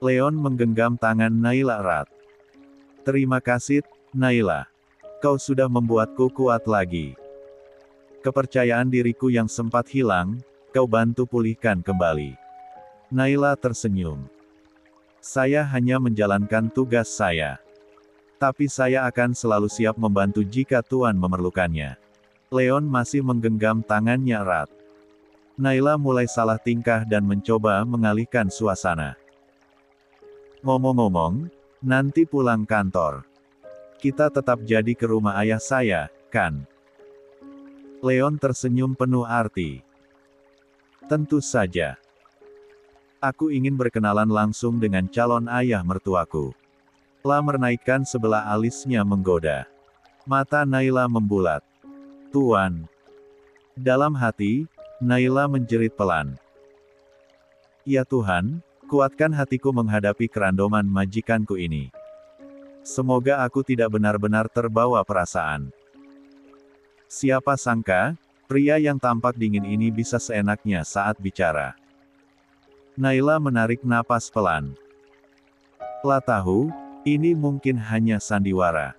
Leon menggenggam tangan Naila erat. Terima kasih, Naila. Kau sudah membuatku kuat lagi. Kepercayaan diriku yang sempat hilang, kau bantu pulihkan kembali. Naila tersenyum. Saya hanya menjalankan tugas saya. Tapi saya akan selalu siap membantu jika Tuan memerlukannya. Leon masih menggenggam tangannya erat. Naila mulai salah tingkah dan mencoba mengalihkan suasana. Ngomong-ngomong, nanti pulang kantor. Kita tetap jadi ke rumah ayah saya, kan? Leon tersenyum penuh arti. Tentu saja. Aku ingin berkenalan langsung dengan calon ayah mertuaku. La menaikkan sebelah alisnya menggoda. Mata Naila membulat. Tuan. Dalam hati, Naila menjerit pelan. Ya Tuhan, kuatkan hatiku menghadapi kerandoman majikanku ini. Semoga aku tidak benar-benar terbawa perasaan. Siapa sangka, pria yang tampak dingin ini bisa seenaknya saat bicara. Naila menarik napas pelan. La tahu, ini mungkin hanya sandiwara.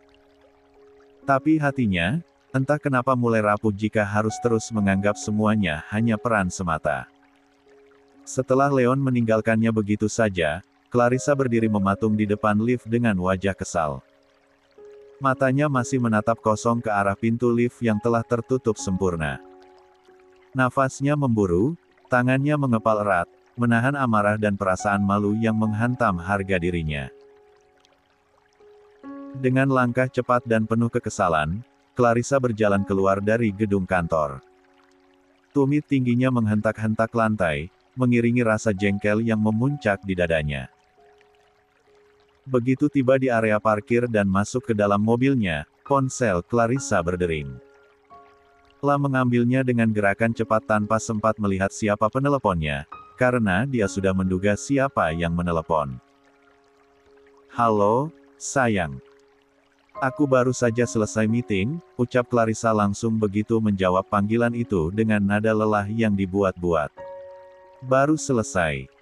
Tapi hatinya, entah kenapa mulai rapuh jika harus terus menganggap semuanya hanya peran semata. Setelah Leon meninggalkannya begitu saja, Clarissa berdiri mematung di depan lift dengan wajah kesal. Matanya masih menatap kosong ke arah pintu lift yang telah tertutup sempurna. Nafasnya memburu, tangannya mengepal erat, menahan amarah dan perasaan malu yang menghantam harga dirinya. Dengan langkah cepat dan penuh kekesalan, Clarissa berjalan keluar dari gedung kantor. Tumit tingginya menghentak-hentak lantai, mengiringi rasa jengkel yang memuncak di dadanya. Begitu tiba di area parkir dan masuk ke dalam mobilnya, ponsel Clarissa berdering. La mengambilnya dengan gerakan cepat tanpa sempat melihat siapa peneleponnya, karena dia sudah menduga siapa yang menelepon. Halo, sayang. Aku baru saja selesai meeting, ucap Clarissa langsung begitu menjawab panggilan itu dengan nada lelah yang dibuat-buat. Baru selesai.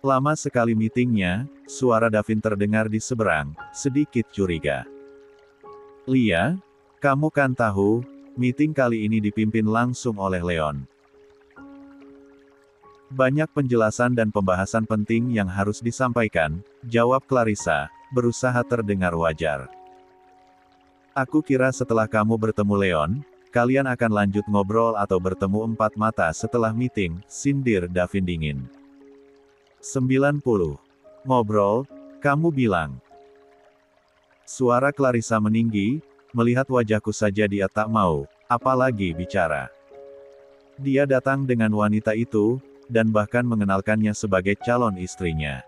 Lama sekali meetingnya, suara Davin terdengar di seberang, sedikit curiga. Lia, kamu kan tahu, meeting kali ini dipimpin langsung oleh Leon. Banyak penjelasan dan pembahasan penting yang harus disampaikan, jawab Clarissa, berusaha terdengar wajar. Aku kira setelah kamu bertemu Leon, kalian akan lanjut ngobrol atau bertemu empat mata setelah meeting, sindir Davin dingin. 90. Ngobrol, kamu bilang. Suara Clarissa meninggi, melihat wajahku saja dia tak mau, apalagi bicara. Dia datang dengan wanita itu, dan bahkan mengenalkannya sebagai calon istrinya.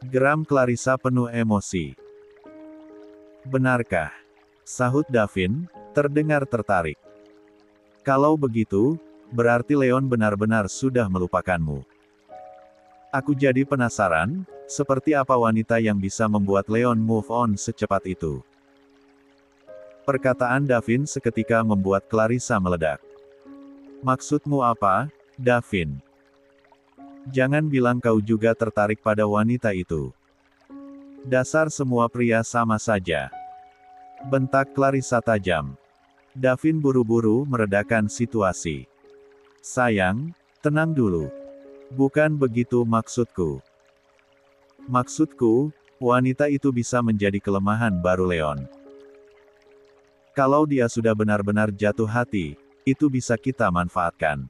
Geram Clarissa penuh emosi. Benarkah? Sahut Davin, terdengar tertarik. Kalau begitu, berarti Leon benar-benar sudah melupakanmu. Aku jadi penasaran, seperti apa wanita yang bisa membuat Leon move on secepat itu. Perkataan Davin seketika membuat Clarissa meledak. Maksudmu apa, Davin? Jangan bilang kau juga tertarik pada wanita itu. Dasar semua pria sama saja. Bentak Clarissa tajam. Davin buru-buru meredakan situasi. Sayang, Tenang dulu. Bukan begitu maksudku. Maksudku, wanita itu bisa menjadi kelemahan baru Leon. Kalau dia sudah benar-benar jatuh hati, itu bisa kita manfaatkan.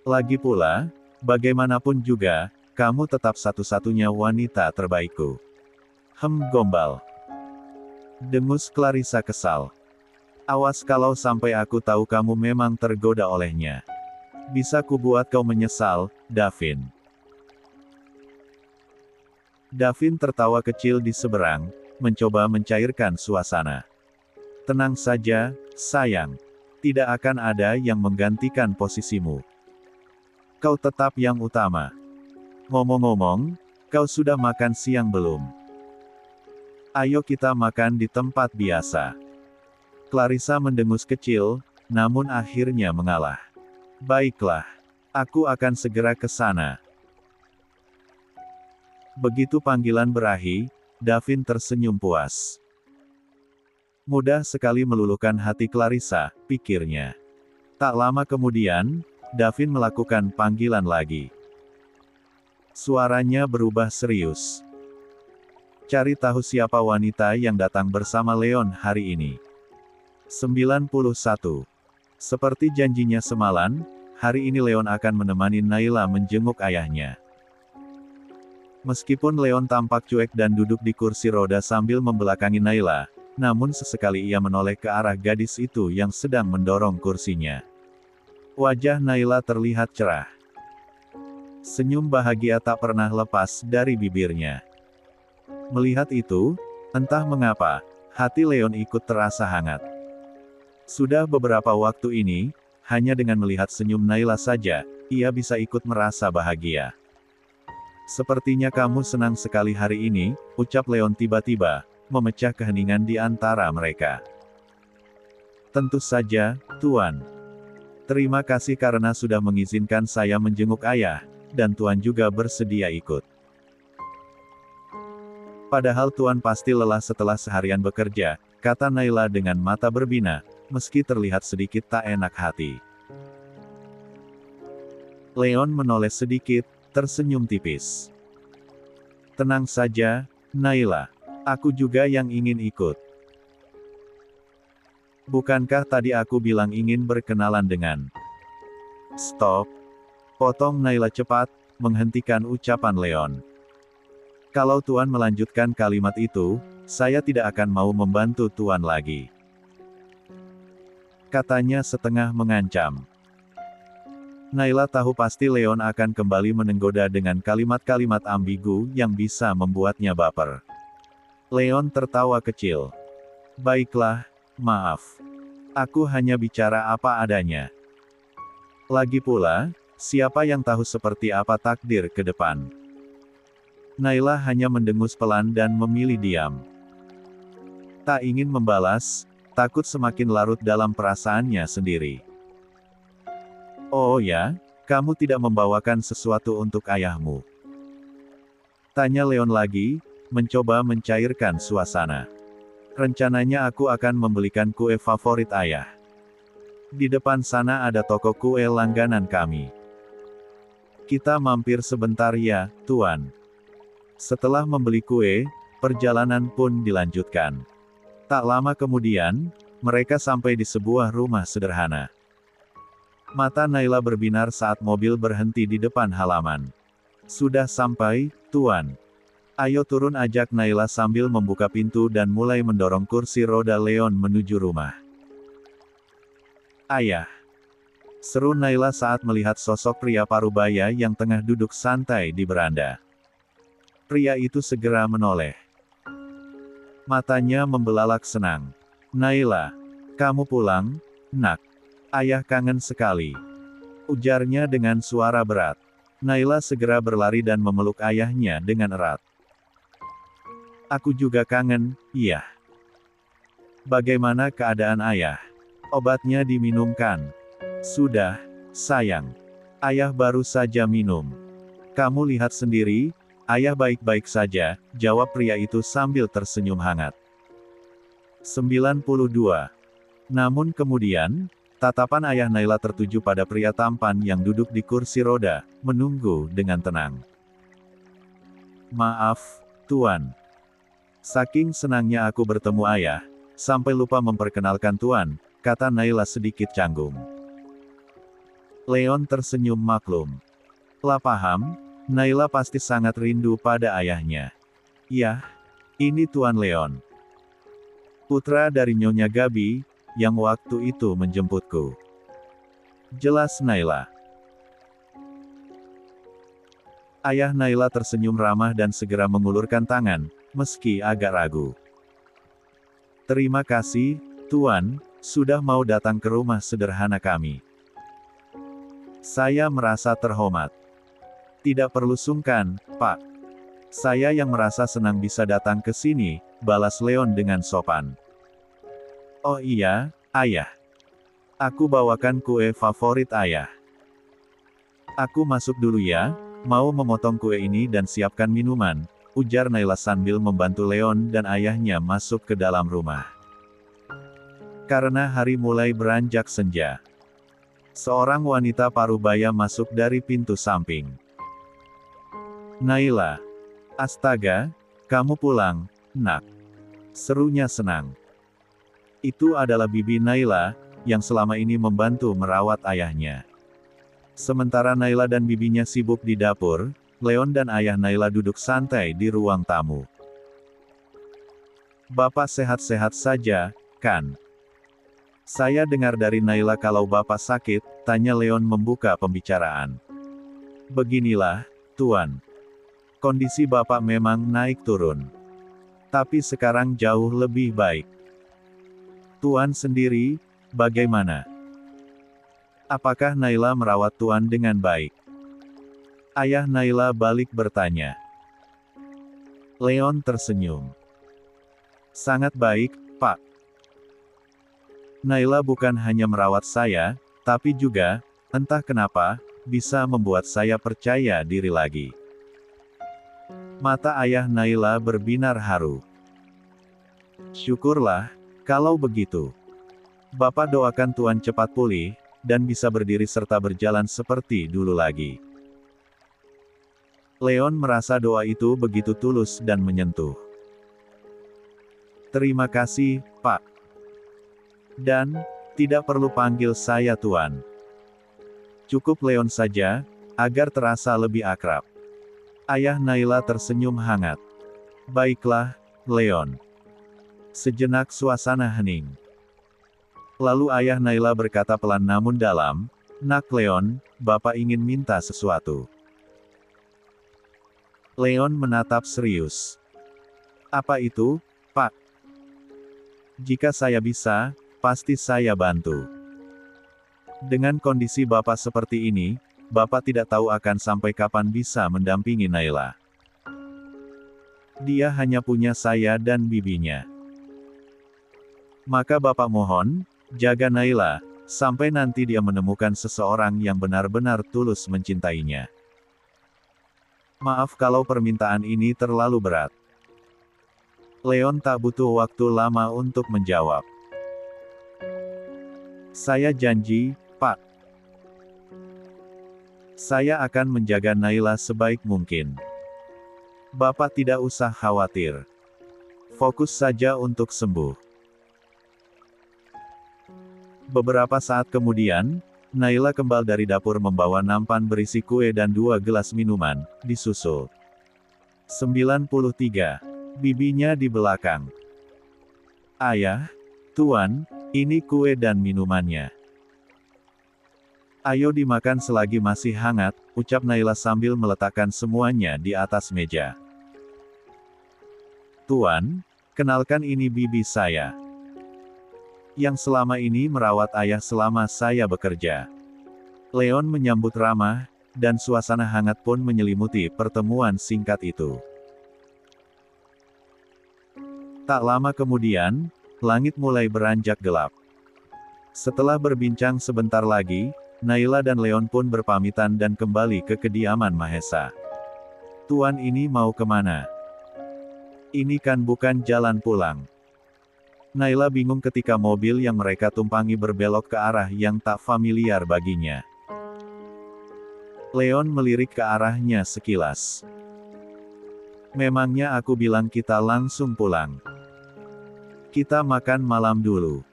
Lagi pula, bagaimanapun juga, kamu tetap satu-satunya wanita terbaikku. Gombal. Dengus Clarissa kesal. Awas kalau sampai aku tahu kamu memang tergoda olehnya. Bisa kubuat kau menyesal, Davin. Davin tertawa kecil di seberang, mencoba mencairkan suasana. Tenang saja, sayang. Tidak akan ada yang menggantikan posisimu. Kau tetap yang utama. Ngomong-ngomong, kau sudah makan siang belum? Ayo kita makan di tempat biasa. Clarissa mendengus kecil, namun akhirnya mengalah. Baiklah, aku akan segera ke sana. Begitu panggilan berakhir, Davin tersenyum puas. Mudah sekali meluluhkan hati Clarissa, pikirnya. Tak lama kemudian, Davin melakukan panggilan lagi. Suaranya berubah serius. Cari tahu siapa wanita yang datang bersama Leon hari ini. 91. Seperti janjinya semalam, hari ini Leon akan menemani Naila menjenguk ayahnya. Meskipun Leon tampak cuek dan duduk di kursi roda sambil membelakangi Naila, namun sesekali ia menoleh ke arah gadis itu yang sedang mendorong kursinya. Wajah Naila terlihat cerah. Senyum bahagia tak pernah lepas dari bibirnya. Melihat itu, entah mengapa, hati Leon ikut terasa hangat. Sudah beberapa waktu ini, hanya dengan melihat senyum Naila saja, ia bisa ikut merasa bahagia. Sepertinya kamu senang sekali hari ini, ucap Leon tiba-tiba, memecah keheningan di antara mereka. Tentu saja, Tuan. Terima kasih karena sudah mengizinkan saya menjenguk ayah, dan Tuan juga bersedia ikut. Padahal Tuan pasti lelah setelah seharian bekerja, kata Naila dengan mata berbina, meski terlihat sedikit tak enak hati. Leon menoleh sedikit, tersenyum tipis. Tenang saja, Naila. Aku juga yang ingin ikut. Bukankah tadi aku bilang ingin berkenalan dengan... Stop. Potong Naila cepat, menghentikan ucapan Leon. Kalau Tuan melanjutkan kalimat itu, saya tidak akan mau membantu Tuan lagi. Katanya setengah mengancam. Naila tahu pasti Leon akan kembali menenggoda dengan kalimat-kalimat ambigu yang bisa membuatnya baper. Leon tertawa kecil. Baiklah, maaf. Aku hanya bicara apa adanya. Lagi pula, siapa yang tahu seperti apa takdir ke depan. Naila hanya mendengus pelan dan memilih diam. Tak ingin membalas, takut semakin larut dalam perasaannya sendiri. Oh ya, kamu tidak membawakan sesuatu untuk ayahmu? Tanya Leon lagi, mencoba mencairkan suasana. Rencananya aku akan membelikan kue favorit ayah. Di depan sana ada toko kue langganan kami. Kita mampir sebentar ya, Tuan. Setelah membeli kue, perjalanan pun dilanjutkan. Tak lama kemudian, mereka sampai di sebuah rumah sederhana. Mata Naila berbinar saat mobil berhenti di depan halaman. Sudah sampai, Tuan. Ayo turun, ajak Naila sambil membuka pintu dan mulai mendorong kursi roda Leon menuju rumah. Ayah. Seru Naila saat melihat sosok pria parubaya yang tengah duduk santai di beranda. Pria itu segera menoleh. Matanya membelalak senang. Naila. Kamu pulang, nak. Ayah kangen sekali. Ujarnya dengan suara berat. Naila segera berlari dan memeluk ayahnya dengan erat. Aku juga kangen, iya. Bagaimana keadaan ayah? Obatnya diminumkan. Sudah, sayang. Ayah baru saja minum. Kamu lihat sendiri, ayah baik-baik saja, jawab pria itu sambil tersenyum hangat. 92. Namun kemudian, Tatapan ayah Naila tertuju pada pria tampan yang duduk di kursi roda, menunggu dengan tenang. "Maaf, Tuan. Saking senangnya aku bertemu ayah, sampai lupa memperkenalkan Tuan," kata Naila sedikit canggung. Leon tersenyum maklum. Lah paham, Naila pasti sangat rindu pada ayahnya. "Yah, ini Tuan Leon. Putra dari Nyonya Gabi, yang waktu itu menjemputku," jelas Naila. Ayah Naila tersenyum ramah dan segera mengulurkan tangan, meski agak ragu. "Terima kasih, Tuan, sudah mau datang ke rumah sederhana kami. Saya merasa terhormat." "Tidak perlu sungkan, Pak. Saya yang merasa senang bisa datang ke sini," balas Leon dengan sopan. "Oh iya, Ayah. Aku bawakan kue favorit Ayah." "Aku masuk dulu ya, mau memotong kue ini dan siapkan minuman," ujar Naila sambil membantu Leon dan ayahnya masuk ke dalam rumah. Karena hari mulai beranjak senja, seorang wanita parubaya masuk dari pintu samping. "Naila. Astaga, kamu pulang, Nak," serunya senang. Itu adalah bibi Naila, yang selama ini membantu merawat ayahnya. Sementara Naila dan bibinya sibuk di dapur, Leon dan ayah Naila duduk santai di ruang tamu. "Bapak sehat-sehat saja, kan? Saya dengar dari Naila kalau Bapak sakit," tanya Leon membuka pembicaraan. "Beginilah, Tuan. Kondisi Bapak memang naik turun. Tapi sekarang jauh lebih baik. Tuan sendiri, bagaimana? Apakah Naila merawat Tuan dengan baik?" Ayah Naila balik bertanya. Leon tersenyum. "Sangat baik, Pak. Naila bukan hanya merawat saya, tapi juga, entah kenapa, bisa membuat saya percaya diri lagi." Mata ayah Naila berbinar haru. "Syukurlah, kalau begitu. Bapak doakan Tuan cepat pulih, dan bisa berdiri serta berjalan seperti dulu lagi." Leon merasa doa itu begitu tulus dan menyentuh. "Terima kasih, Pak. Dan, tidak perlu panggil saya Tuan. Cukup Leon saja, agar terasa lebih akrab." Ayah Naila tersenyum hangat. "Baiklah, Leon." Sejenak suasana hening. Lalu ayah Naila berkata pelan namun dalam, "Nak Leon, Bapak ingin minta sesuatu." Leon menatap serius. "Apa itu, Pak?" "Jika saya bisa, pasti saya bantu. Dengan kondisi Bapak seperti ini, Bapak tidak tahu akan sampai kapan bisa mendampingi Naila. Dia hanya punya saya dan bibinya. Maka Bapak mohon, jaga Naila, sampai nanti dia menemukan seseorang yang benar-benar tulus mencintainya. Maaf kalau permintaan ini terlalu berat." Leon tak butuh waktu lama untuk menjawab. "Saya janji, Pak. Saya akan menjaga Naila sebaik mungkin. Bapak tidak usah khawatir. Fokus saja untuk sembuh." Beberapa saat kemudian, Naila kembali dari dapur membawa nampan berisi kue dan 2 gelas minuman, disusul 93. Bibinya di belakang. "Ayah, Tuan, ini kue dan minumannya. Ayo dimakan selagi masih hangat," ucap Naila sambil meletakkan semuanya di atas meja. "Tuan, kenalkan ini bibi saya. Yang selama ini merawat ayah selama saya bekerja." Leon menyambut ramah, dan suasana hangat pun menyelimuti pertemuan singkat itu. Tak lama kemudian, langit mulai beranjak gelap. Setelah berbincang sebentar lagi, Naila dan Leon pun berpamitan dan kembali ke kediaman Mahesa. "Tuan ini mau kemana? Ini kan bukan jalan pulang." Naila bingung ketika mobil yang mereka tumpangi berbelok ke arah yang tak familiar baginya. Leon melirik ke arahnya sekilas. Memangnya aku bilang kita langsung pulang. Kita makan malam dulu.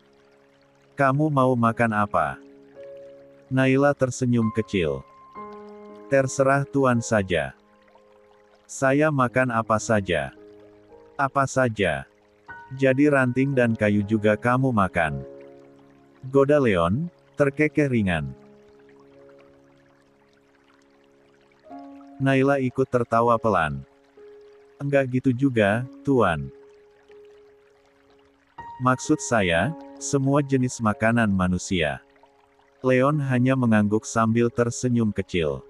Kamu mau makan apa? Naila tersenyum kecil. Terserah Tuan saja. Saya makan apa saja. Apa saja. Jadi ranting dan kayu juga kamu makan. Goda Leon, terkekeh ringan. Naila ikut tertawa pelan. Enggak gitu juga, Tuan. Maksud saya, semua jenis makanan manusia. Leon hanya mengangguk sambil tersenyum kecil.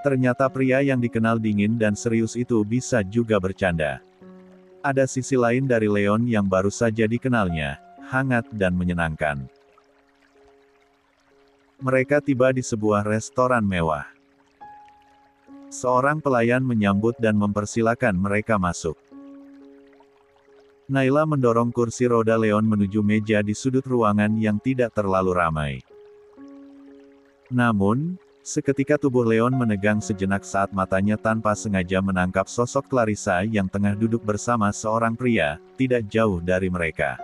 Ternyata pria yang dikenal dingin dan serius itu bisa juga bercanda. Ada sisi lain dari Leon yang baru saja dikenalnya, hangat dan menyenangkan. Mereka tiba di sebuah restoran mewah. Seorang pelayan menyambut dan mempersilakan mereka masuk. Naila mendorong kursi roda Leon menuju meja di sudut ruangan yang tidak terlalu ramai. Namun, seketika tubuh Leon menegang sejenak saat matanya tanpa sengaja menangkap sosok Clarissa yang tengah duduk bersama seorang pria, tidak jauh dari mereka.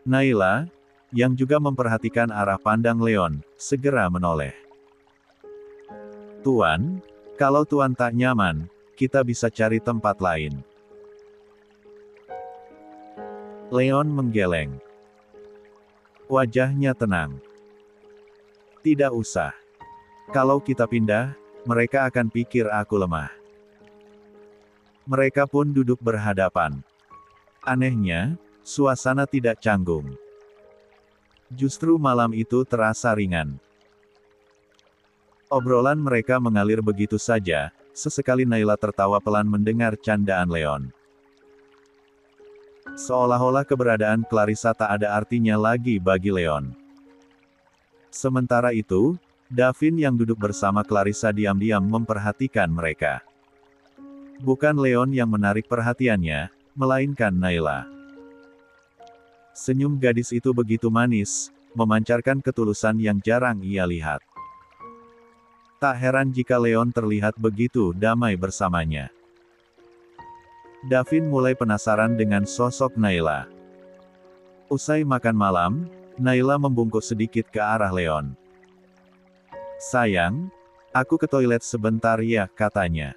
Naila, yang juga memperhatikan arah pandang Leon, segera menoleh. Tuan, kalau Tuan tak nyaman, kita bisa cari tempat lain. Leon menggeleng. Wajahnya tenang. Tidak usah. Kalau kita pindah, mereka akan pikir aku lemah. Mereka pun duduk berhadapan. Anehnya, suasana tidak canggung. Justru malam itu terasa ringan. Obrolan mereka mengalir begitu saja, sesekali Naila tertawa pelan mendengar candaan Leon. Seolah-olah keberadaan Clarissa tak ada artinya lagi bagi Leon. Sementara itu, Davin yang duduk bersama Clarissa diam-diam memperhatikan mereka. Bukan Leon yang menarik perhatiannya, melainkan Naila. Senyum gadis itu begitu manis, memancarkan ketulusan yang jarang ia lihat. Tak heran jika Leon terlihat begitu damai bersamanya. Davin mulai penasaran dengan sosok Naila. Usai makan malam, Naila membungkuk sedikit ke arah Leon. Sayang, aku ke toilet sebentar ya, katanya.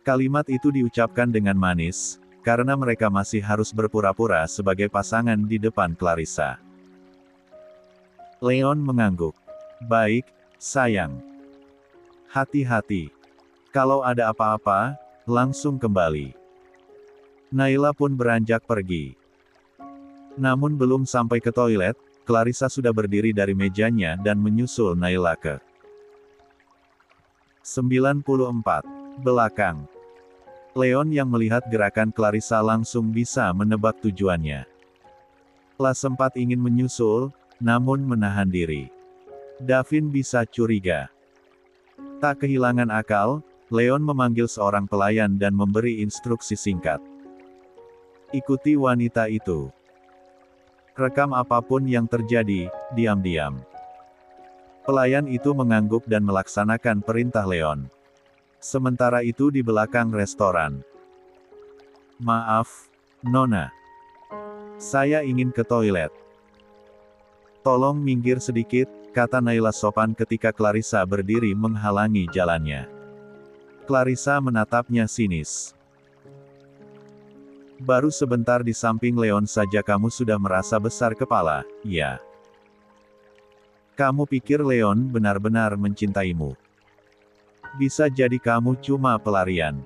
Kalimat itu diucapkan dengan manis, karena mereka masih harus berpura-pura sebagai pasangan di depan Clarissa. Leon mengangguk. Baik, sayang. Hati-hati. Kalau ada apa-apa, langsung kembali. Naila pun beranjak pergi. Namun belum sampai ke toilet, Clarissa sudah berdiri dari mejanya dan menyusul Naila ke 94. Belakang. Leon yang melihat gerakan Clarissa langsung bisa menebak tujuannya. La sempat ingin menyusul, namun menahan diri. Davin bisa curiga. Tak kehilangan akal, Leon memanggil seorang pelayan dan memberi instruksi singkat. Ikuti wanita itu. Rekam apapun yang terjadi, diam-diam. Pelayan itu mengangguk dan melaksanakan perintah Leon. Sementara itu di belakang restoran. Maaf, Nona. Saya ingin ke toilet. Tolong minggir sedikit, kata Naila sopan ketika Clarissa berdiri menghalangi jalannya. Clarissa menatapnya sinis. Baru sebentar di samping Leon saja kamu sudah merasa besar kepala, ya? Kamu pikir Leon benar-benar mencintaimu? Bisa jadi kamu cuma pelarian.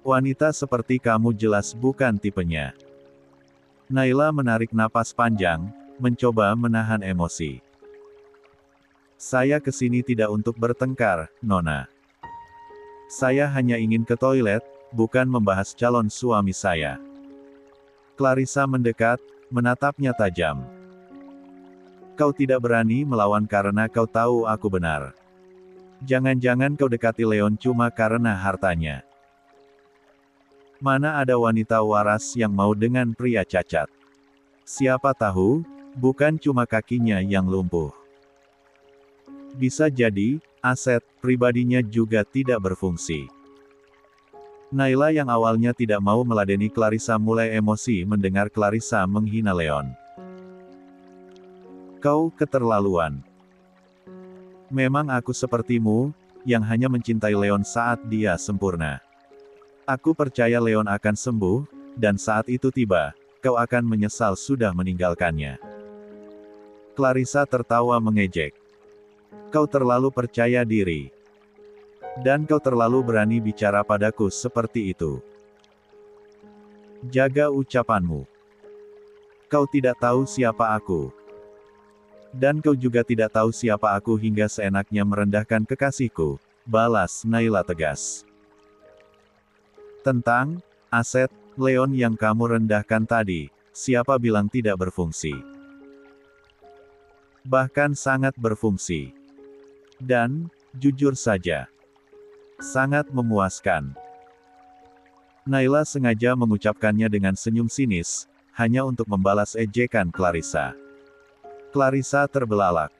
Wanita seperti kamu jelas bukan tipenya. Naila menarik napas panjang, mencoba menahan emosi. Saya kesini tidak untuk bertengkar, Nona. Saya hanya ingin ke toilet, bukan membahas calon suami saya. Clarissa mendekat, menatapnya tajam. Kau tidak berani melawan karena kau tahu aku benar. Jangan-jangan kau dekati Leon cuma karena hartanya. Mana ada wanita waras yang mau dengan pria cacat? Siapa tahu, bukan cuma kakinya yang lumpuh. Bisa jadi, aset pribadinya juga tidak berfungsi. Naila yang awalnya tidak mau meladeni Clarissa mulai emosi mendengar Clarissa menghina Leon. Kau keterlaluan. Memang aku sepertimu, yang hanya mencintai Leon saat dia sempurna. Aku percaya Leon akan sembuh, dan saat itu tiba, kau akan menyesal sudah meninggalkannya. Clarissa tertawa mengejek. Kau terlalu percaya diri. Dan kau terlalu berani bicara padaku seperti itu. Jaga ucapanmu. Kau tidak tahu siapa aku. Dan kau juga tidak tahu siapa aku hingga seenaknya merendahkan kekasihku, balas Naila tegas. Tentang aset Leon yang kamu rendahkan tadi, siapa bilang tidak berfungsi? Bahkan sangat berfungsi. Dan, jujur saja, sangat memuaskan. Naila sengaja mengucapkannya dengan senyum sinis, hanya untuk membalas ejekan Clarissa. Clarissa terbelalak.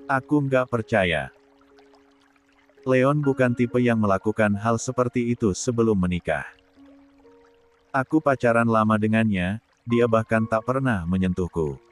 Aku nggak percaya. Leon bukan tipe yang melakukan hal seperti itu sebelum menikah. Aku pacaran lama dengannya, dia bahkan tak pernah menyentuhku.